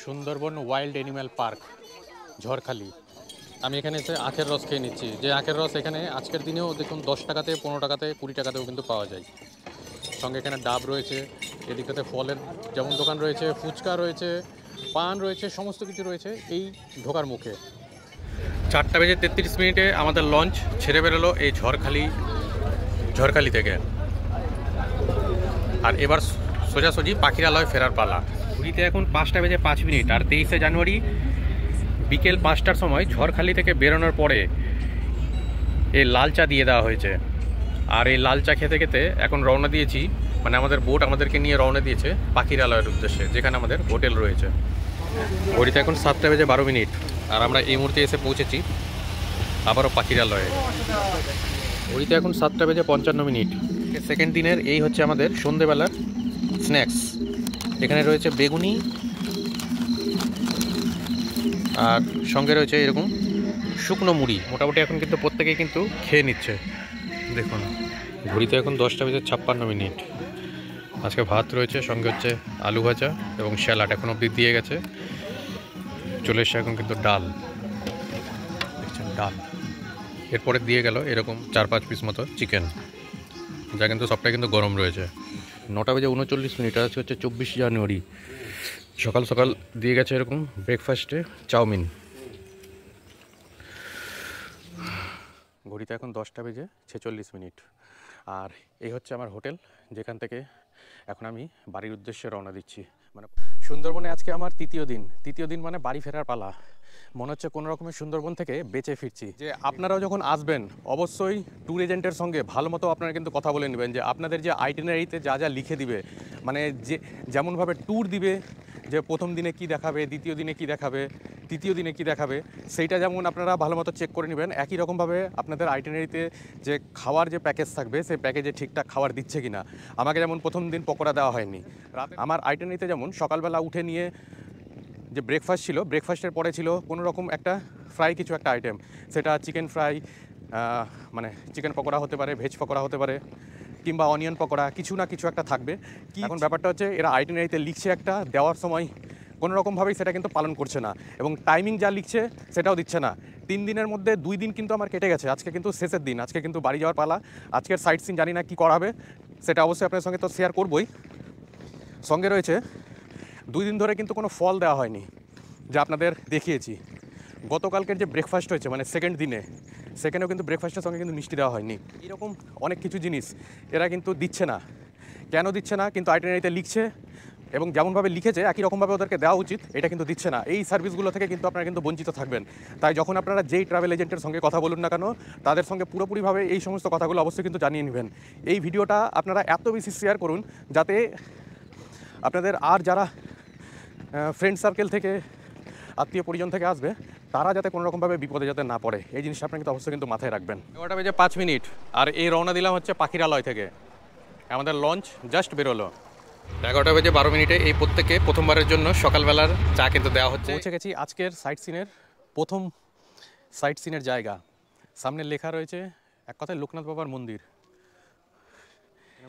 Sundarban wild animal park Jharkhali. আমি এখানে এসে আখের রস খেয়ে নিচ্ছি, যে আখের রস এখানে আজকের দিনেও দেখুন 10 টাকাতে, 15 টাকাতে, 20 টাকাতেও কিন্তু পাওয়া যায়। সঙ্গে এখানে ডাব রয়েছে, এদিকটাতে ফলের যেমন দোকান রয়েছে, ফুচকা রয়েছে, পান রয়েছে, সমস্ত কিছু রয়েছে এই ঢোকার মুখে। 4:33 আমাদের লঞ্চ ছেড়ে বেরোলো এই ঝড়খালি থেকে। আর এবার সোজাসুজি পাখিরালয় ফেরার পালা। ঘুরিতে এখন 5:05। আর 23শে জানুয়ারি বিকেল 5টার সময় ঝড়খালি থেকে বেরোনোর পরে এই লাল চা দিয়ে দেওয়া হয়েছে। আর এই লাল চা খেতে খেতে এখন রওনা দিয়েছি, মানে আমাদের বোট আমাদেরকে নিয়ে রওনা দিয়েছে পাখিরালয়ের উদ্দেশ্যে, যেখানে আমাদের হোটেল রয়েছে। ঘড়িতে এখন 7:12। আর আমরা এই মুহূর্তে এসে পৌঁছেছি আবারও পাখিরালয়ে। ঘড়িতে এখন 7:55। সেকেন্ড দিনের এই হচ্ছে আমাদের সন্ধেবেলার স্ন্যাক্স। এখানে রয়েছে বেগুনি, আর সঙ্গে রয়েছে এরকম শুকনো মুড়ি। মোটামুটি এখন কিন্তু প্রত্যেকেই কিন্তু খেয়ে নিচ্ছে। দেখুন ঘড়িতে এখন 10:56। আজকে ভাত রয়েছে, সঙ্গে হচ্ছে আলু ভাজা এবং স্যালাড এখন অবধি দিয়ে গেছে। চলে এসছে এখন কিন্তু ডাল, দেখছেন ডাল। এরপরে দিয়ে গেল এরকম 4-5 পিস মতো চিকেন, যা কিন্তু সবটাই কিন্তু গরম রয়েছে। 9:39। আজকে হচ্ছে 24 জানুয়ারি। সকাল সকাল দিয়ে গেছে এরকম ব্রেকফাস্টে চাউমিন। ঘড়িতে এখন 10:46। আর এই হচ্ছে আমার হোটেল, যেখান থেকে এখন আমি বাড়ির উদ্দেশ্যে রওনা দিচ্ছি। মানে সুন্দরবনে আজকে আমার তৃতীয় দিন মানে বাড়ি ফেরার পালা। মনে হচ্ছে কোনো রকমের সুন্দরবন থেকে বেঁচে ফিরছি। যে আপনারাও যখন আসবেন অবশ্যই ট্যুর এজেন্টের সঙ্গে ভালো মতো আপনারা কিন্তু কথা বলে নেবেন, যে আপনাদের যে আইটিনারিতে যা যা লিখে দিবে, মানে যে যেমনভাবে ট্যুর দিবে, যে প্রথম দিনে কি দেখাবে, দ্বিতীয় দিনে কি দেখাবে, তৃতীয় দিনে কি দেখাবে, সেইটা যেমন আপনারা ভালো মতো চেক করে নেবেন। একই রকমভাবে আপনাদের আইটিনারিতে যে খাওয়ার যে প্যাকেজ থাকবে, সেই প্যাকেজে ঠিকঠাক খাবার দিচ্ছে কিনা। আমাকে যেমন প্রথম দিন পকোড়া দেওয়া হয়নি। রাতে আমার আইটিনারিতে যেমন সকালবেলা উঠে নিয়ে যে ব্রেকফাস্ট ছিল, ব্রেকফাস্টের পরে ছিল কোনো রকম একটা ফ্রাই কিছু একটা আইটেম, সেটা চিকেন ফ্রাই, মানে চিকেন পকোড়া হতে পারে, ভেজ পকোড়া হতে পারে, কিংবা অনিয়ন পকোড়া, কিছু না কিছু একটা থাকবে। কি এখন ব্যাপারটা হচ্ছে এরা আইটিনারিতে লিখছে একটা, দেওয়ার সময় কোনো রকমভাবেই সেটা কিন্তু পালন করছে না, এবং টাইমিং যা লিখছে সেটাও দিচ্ছে না। 3 দিনের মধ্যে 2 দিন কিন্তু আমার কেটে গেছে। আজকে কিন্তু শেষের দিন, আজকে কিন্তু বাড়ি যাওয়ার পালা। আজকের সাইট সিন জানি না কী করা হবে, সেটা অবশ্যই আপনার সঙ্গে তো শেয়ার করবই। সঙ্গে রয়েছে 2 দিন ধরে কিন্তু কোনো ফল দেওয়া হয়নি, যা আপনাদের দেখিয়েছি। গতকালকের যে ব্রেকফাস্ট হয়েছে মানে সেকেন্ড দিনে, সেখানেও কিন্তু ব্রেকফাস্টের সঙ্গে কিন্তু মিষ্টি দেওয়া হয়নি। এরকম অনেক কিছু জিনিস এরা কিন্তু দিচ্ছে না। কেন দিচ্ছে না? কিন্তু আইটিনারিতে লিখছে, এবং যেমনভাবে লিখেছে একই রকমভাবে ওদেরকে দেওয়া উচিত, এটা কিন্তু দিচ্ছে না। এই সার্ভিসগুলো থেকে কিন্তু আপনারা কিন্তু বঞ্চিত থাকবেন। তাই যখন আপনারা যেই ট্রাভেল এজেন্টের সঙ্গে কথা বলুন না কেন, তাদের সঙ্গে পুরোপুরিভাবে এই সমস্ত কথাগুলো অবশ্যই কিন্তু জানিয়ে নেবেন। এই ভিডিওটা আপনারা এত বেশি শেয়ার করুন যাতে আপনাদের আর যারা ফ্রেন্ড সার্কেল থেকে, আত্মীয় পরিজন থেকে আসবে, তারা যাতে কোনো রকমভাবে বিপদে যাতে না পড়ে, এই জিনিসটা আপনারা কিন্তু অবশ্যই কিন্তু মাথায় রাখবেন। 11:05। আর এই রওনা দিলাম হচ্ছে পাখিরালয় থেকে। আমাদের লঞ্চ জাস্ট বেরোলো। 11:12 এই প্রত্যেকে প্রথমবারের জন্য সকালবেলার চা কিন্তু দেওয়া হচ্ছে। পৌঁছে গেছি আজকের প্রথম সাইট সিনের জায়গা। সামনে লেখা রয়েছে এক কথায় লোকনাথ বাবার মন্দির।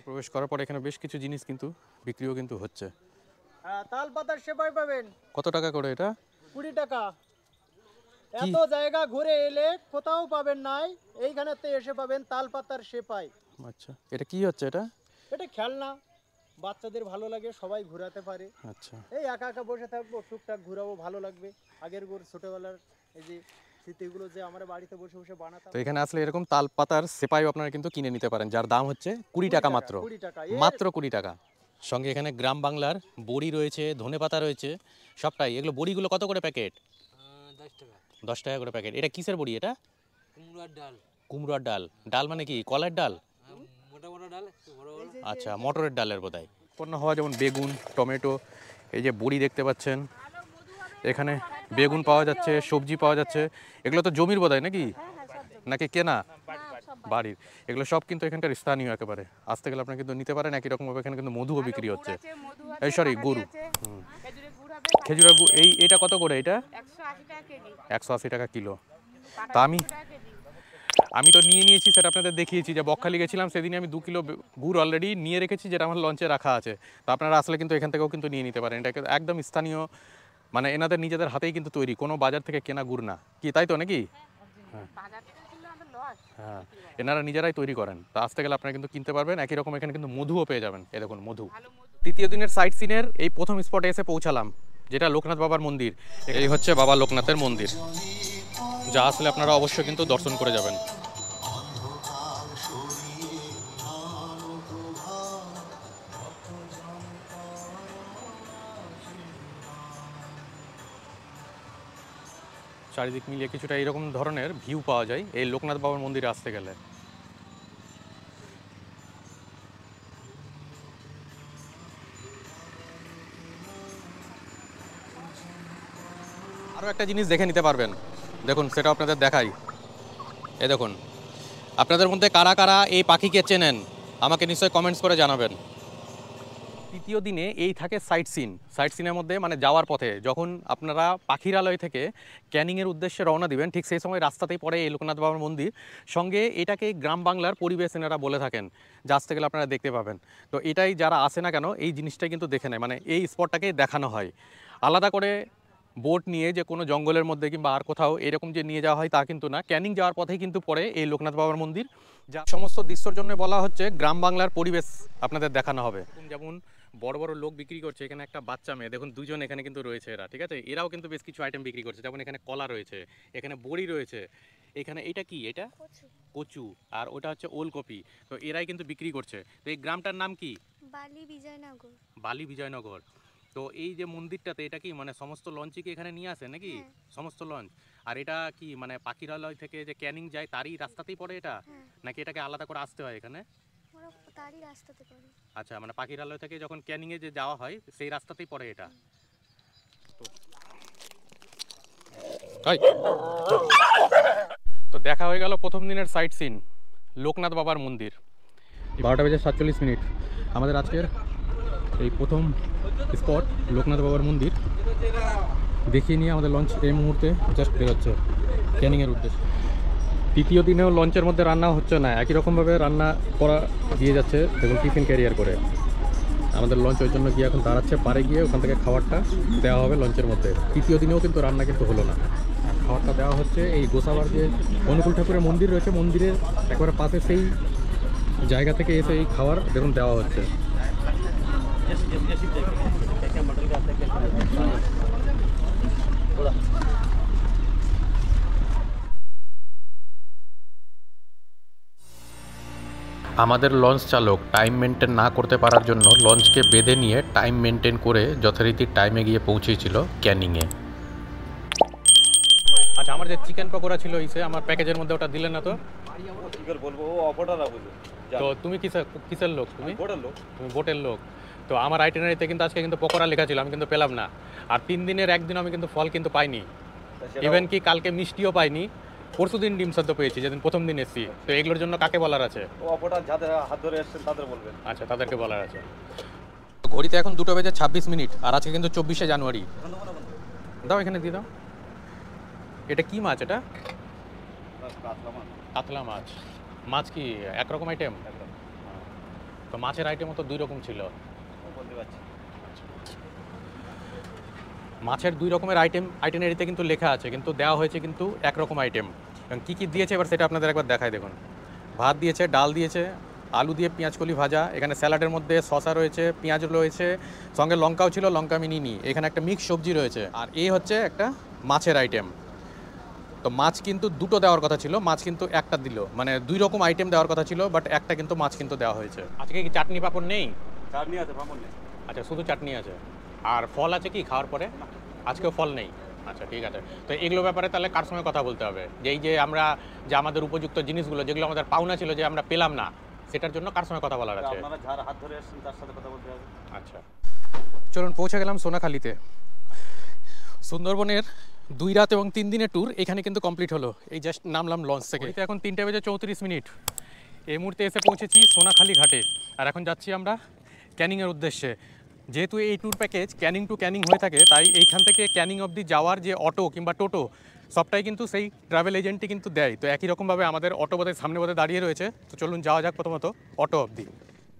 প্রবেশ করার পরে এখানে বেশ কিছু জিনিস কিন্তু বিক্রিও কিন্তু হচ্ছে। হ্যাঁ, তাল পাতার সেপাই পাবেন কত টাকা করে এটা? 20 টাকা। এত জায়গা ঘুরে এলে কোথাও পাবেন নাই, এইখানেতে এসে পাবেন তাল পাতার সেপাই। আচ্ছা, এটা কি হচ্ছে এটা? এটা খেলনা, বাচ্চাদের ভালো লাগে, সবাই ঘোরাতে পারে। আচ্ছা, এই একা একা বসে থাকবো, টুকটাক ঘুরাবো, ভালো লাগবে। আগের ছোটবেলার এই যে স্মৃতিগুলো যে আমরা বাড়িতে বসে বসে বানাতাম। তো এখানে আসলে এরকম তাল পাতার সেপাইও আপনারা কিন্তু কিনে নিতে পারেন, যার দাম হচ্ছে 20 টাকা মাত্র। 20 টাকা, মাত্র 20 টাকা। সঙ্গে এখানে গ্রাম বাংলার বড়ি রয়েছে, ধনেপাতা রয়েছে, সবটাই। এগুলো বড়িগুলো কত করে প্যাকেট? 10 টাকা। 10 টাকা করে প্যাকেট। এটা কিসের বড়ি এটা? কুমড়ার ডাল। কুমড়োর ডাল। ডাল মানে কি, কলার ডাল? মোটা মোটা ডাল, বড় বড়। আচ্ছা, মটরের ডালের বোধহয়। উৎপন্ন হওয়া যেমন বেগুন, টমেটো, এই যে বড়ি দেখতে পাচ্ছেন, এখানে বেগুন পাওয়া যাচ্ছে, সবজি পাওয়া যাচ্ছে। এগুলো তো জমির বোধহয় নাকি, নাকি কেনা বাড়ির? এগুলো সব কিন্তু এখানকার স্থানীয় একেবারে। আসতে গেলে আপনারা কিন্তু নিতে পারেন। একই রকমভাবে এখানে কিন্তু মধুও বিক্রি হচ্ছে। এই সরি, গরু, খেজুরের গুড়। এইটা কত করে? এটা 180 টাকা কিলো। তা আমি তো নিয়ে নিয়েছি, সেটা আপনাদের দেখিয়েছি যে বকখালি গেছিলাম সেদিনে আমি 2 কিলো গুড় অলরেডি নিয়ে রেখেছি, যেটা আমার লঞ্চে রাখা আছে। তো আপনারা আসলে কিন্তু এখান থেকেও কিন্তু নিয়ে নিতে পারেন। এটা একদম স্থানীয়, মানে এনাদের নিজেদের হাতেই কিন্তু তৈরি, কোনো বাজার থেকে কেনা গুড় না, কি তাই তো নাকি? হ্যাঁ, এনারা নিজেরাই তৈরি করেন। তো আসতে গেলে আপনারা কিন্তু কিনতে পারবেন। একই রকম এখানে কিন্তু মধুও পেয়ে যাবেন। এই দেখুন মধু। তৃতীয় দিনের সাইট সিনের এই প্রথম স্পটে এসে পৌঁছালাম, যেটা লোকনাথ বাবার মন্দির। এই হচ্ছে বাবা লোকনাথের মন্দির, যা আসলে আপনারা অবশ্যই কিন্তু দর্শন করে যাবেন। চারিদিক মিলিয়ে কিছুটা এরকম ধরনের ভিউ পাওয়া যায় এই লোকনাথ বাবার মন্দিরে আসতে গেলে। আরও একটা জিনিস দেখে নিতে পারবেন, দেখুন সেটা আপনাদের দেখাই। এই দেখুন, আপনাদের মধ্যে কারা কারা এই পাখিকে চেনেন আমাকে নিশ্চয়ই কমেন্টস করে জানাবেন। তৃতীয় দিনে এই থাকে সাইট সিনের মধ্যে, মানে যাওয়ার পথে যখন আপনারা পাখিরালয় থেকে ক্যানিংয়ের উদ্দেশ্যে রওনা দিবেন, ঠিক সেই সময় রাস্তাতেই পড়ে এই লোকনাথ বাবার মন্দির। সঙ্গে এটাকে গ্রাম বাংলার পরিবেশ এনারা বলে থাকেন, যা আসতে গেলে আপনারা দেখতে পাবেন। তো এটাই যারা আসে না কেন এই জিনিসটাই কিন্তু দেখে নেয়, মানে এই স্পটটাকে দেখানো হয়। আলাদা করে বোট নিয়ে যে কোনো জঙ্গলের মধ্যে কিংবা আর কোথাও এরকম যে নিয়ে যাওয়া হয় তা কিন্তু না। ক্যানিং যাওয়ার পথেই কিন্তু পড়ে এই লোকনাথ বাবার মন্দির, যা সমস্ত দৃশ্যর জন্য বলা হচ্ছে গ্রাম বাংলার পরিবেশ আপনাদের দেখানো হবে। যেমন বড় বড় লোক বিক্রি করছে, এখানে একটা বাচ্চা মেয়ে দেখুন, দুজন এখানে কিন্তু রয়েছে এরা, ঠিক আছে? এরাও কিন্তু বেশ কিছু আইটেম বিক্রি করছে, যেমন এখানে কলা রয়েছে, এখানে বড়ি রয়েছে, এখানে এটা কি, এটা কচু, আর ওটা হচ্ছে ওলকপি। তো এরাই কিন্তু বিক্রি করছে। তো এই গ্রামটার নাম কি? বালি বিজয়নগর। তো এই যে মন্দিরটাতে, এটা কি মানে সমস্ত লঞ্চই কি এখানে নিয়ে আসে নাকি? সমস্ত লঞ্চ। আর এটা কি মানে পাখিরালয় থেকে যে ক্যানিং যায় তারই রাস্তাতেই পড়ে এটা, নাকি এটাকে আলাদা করে আসতে হয় এখানে? আচ্ছা, মানে পাখিরালয় থেকে যখন ক্যানিংয়ে যে যাওয়া হয় সেই রাস্তাতেই পড়ে এটা। তো দেখা হয়ে গেল প্রথম দিনের সাইট সিন লোকনাথ বাবার মন্দির। 12:47 আমাদের আজকের এই প্রথম স্পট লোকনাথ বাবার মন্দির দেখিয়ে নিয়ে আমাদের লঞ্চ এই মুহূর্তে জাস্ট বেরোচ্ছে ক্যানিংয়ের উদ্দেশ্যে। তৃতীয় দিনেও লঞ্চের মধ্যে রান্না হচ্ছে না, একই রকমভাবে রান্না করা দিয়ে যাচ্ছে, দেখুন টিফিন ক্যারিয়ার করে। আমাদের লঞ্চ ওই জন্য গিয়ে এখন দাঁড়াচ্ছে, পারে গিয়ে ওখান থেকে খাবারটা দেওয়া হবে লঞ্চের মধ্যে। তৃতীয় দিনেও কিন্তু রান্না কিন্তু হলো না, খাবারটা দেওয়া হচ্ছে এই গোসাবার যে অনুকূল ঠাকুরের মন্দির রয়েছে, মন্দিরের একবারে পাশে সেই জায়গা থেকে এসে এই খাবার দেখুন দেওয়া হচ্ছে। আমাদের লঞ্চ চালক টাইম মেনটেন না করতে পারার জন্য লঞ্চকে বেঁধে নিয়ে টাইম মেনটেন করে যথারীতি টাইমে গিয়ে পৌঁছেছিল ক্যানিংয়ে। আচ্ছা, আমার যে চিকেন পকোড়া ছিল ইসে আমার প্যাকেজের মধ্যে, ওটা দিলেন না তো? তো তুমি কিসের লোক? তুমি বোটের লোক। তো আমার আইটিনারিতে কিন্তু আজকে কিন্তু পকোড়া লেখা ছিল, আমি কিন্তু পেলাম না। আর 3 দিনের একদিন আমি কিন্তু ফল কিন্তু পাইনি, ইভেন কি কালকে মিষ্টিও পাইনি। পরশু দিন ডিম সেদ্ধ পেয়েছি, যেদিন প্রথম দিন এসেছি। তো এগুলোর জন্য কাকে বলার আছে? আচ্ছা, তাদেরকে বলার আছে। ঘড়িতে এখন 2:26 আর আজকে কিন্তু 24শে জানুয়ারি। দাও এখানে দিয়ে দাও। এটা কি মাছ? এটা কাতলা মাছ। মাছ কি একরকম আইটেম? তো মাছের আইটেমও তো 2 রকম ছিল। মাছের 2 রকমের আইটেনারিতে কিন্তু লেখা আছে, কিন্তু দেওয়া হয়েছে কিন্তু একরকম আইটেম। এবং কী কী দিয়েছে এবার সেটা আপনাদের একবার দেখায় দেখুন। ভাত দিয়েছে, ডাল দিয়েছে, আলু দিয়ে পেঁয়াজকলি ভাজা, এখানে স্যালাডের মধ্যে শসা রয়েছে, পেঁয়াজ রয়েছে, সঙ্গে লঙ্কাও ছিল, লঙ্কা আমি নিইনি, এখানে একটা মিক্স সবজি রয়েছে, আর এই হচ্ছে একটা মাছের আইটেম। তো মাছ কিন্তু 2টো দেওয়ার কথা ছিল, মাছ কিন্তু একটা দিল, মানে 2 রকম আইটেম দেওয়ার কথা ছিল, বাট একটা কিন্তু মাছ কিন্তু দেওয়া হয়েছে। আজকে কি চাটনি পাঁপড় নেই? চাটনি আছে, পাঁপড় নেই। আচ্ছা, শুধু চাটনি আছে। আর ফল আছে কি খাওয়ার পরে? আজকেও ফল নেই। আচ্ছা, ঠিক আছে। তো এগুলো ব্যাপারে তাহলে কার সঙ্গে কথা বলতে হবে, যে এই যে আমরা যে আমাদের উপযুক্ত জিনিসগুলো যেগুলো আমাদের পাওনা ছিল যে আমরা পেলাম না, সেটার জন্য কার সঙ্গে কথা বলার আছে? আপনারা যার হাত ধরে আসছেন তার সাথে কথা বলতে হবে। আচ্ছা, চলুন পৌঁছে গেলাম সোনাখালীতে। সুন্দরবনের 2 রাত এবং 3 দিনের ট্যুর এখানে কিন্তু কমপ্লিট হলো। এই জাস্ট নামলাম লঞ্চ থেকে। এখন 3:34 এই মুহূর্তে এসে পৌঁছেছি সোনাখালী ঘাটে, আর এখন যাচ্ছি আমরা ক্যানিংয়ের উদ্দেশ্যে। যেহেতু এই tour package Canning to Canning হয়ে থাকে, তাই এইখান থেকে ক্যানিং অবধি যাওয়ার যে অটো কিংবা টোটো সবটাই কিন্তু সেই ট্রাভেল এজেন্টই কিন্তু দেয়। তো একই রকমভাবে আমাদের অটো বোধহয় সামনে বোধহয় দাঁড়িয়ে রয়েছে। তো চলুন যাওয়া যাক প্রথমত অটো অবধি।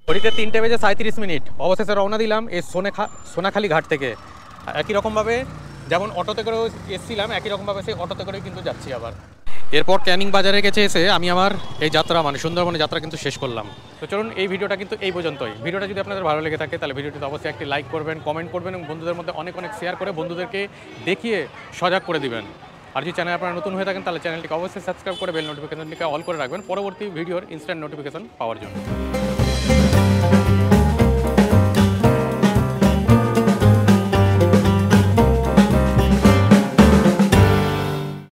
ঘড়িতে 3:37 অবশেষে রওনা দিলাম এই সোনাখালী ঘাট থেকে। একই রকমভাবে যেমন অটোতে করেও এসেছিলাম, একই রকমভাবে সেই অটোতে করেও কিন্তু যাচ্ছি আবার। এরপর ক্যানিং বাজারে গেছে এসে আমি আমার এই যাত্রা মানে সুন্দরবনের যাত্রা কিন্তু শেষ করলাম। তো চলুন এই ভিডিওটা কিন্তু এই পর্যন্তই। ভিডিওটা যদি আপনাদের ভালো লেগে থাকে তাহলে ভিডিওটিতে অবশ্যই একটি লাইক করবেন, কমেন্ট করবেন এবং বন্ধুদের মধ্যে অনেক শেয়ার করে বন্ধুদেরকে দেখিয়ে সজাগ করে দিবেন। আর যদি চ্যানেল আপনারা নতুন হয়ে থাকেন তাহলে চ্যানেলটিকে অবশ্যই সাবস্ক্রাইব করে বেল নোটিফিকেশনটিকে অল করে রাখবেন পরবর্তী ভিডিওর ইনস্ট্যান্ট নোটিফিকেশন পাওয়ার জন্য।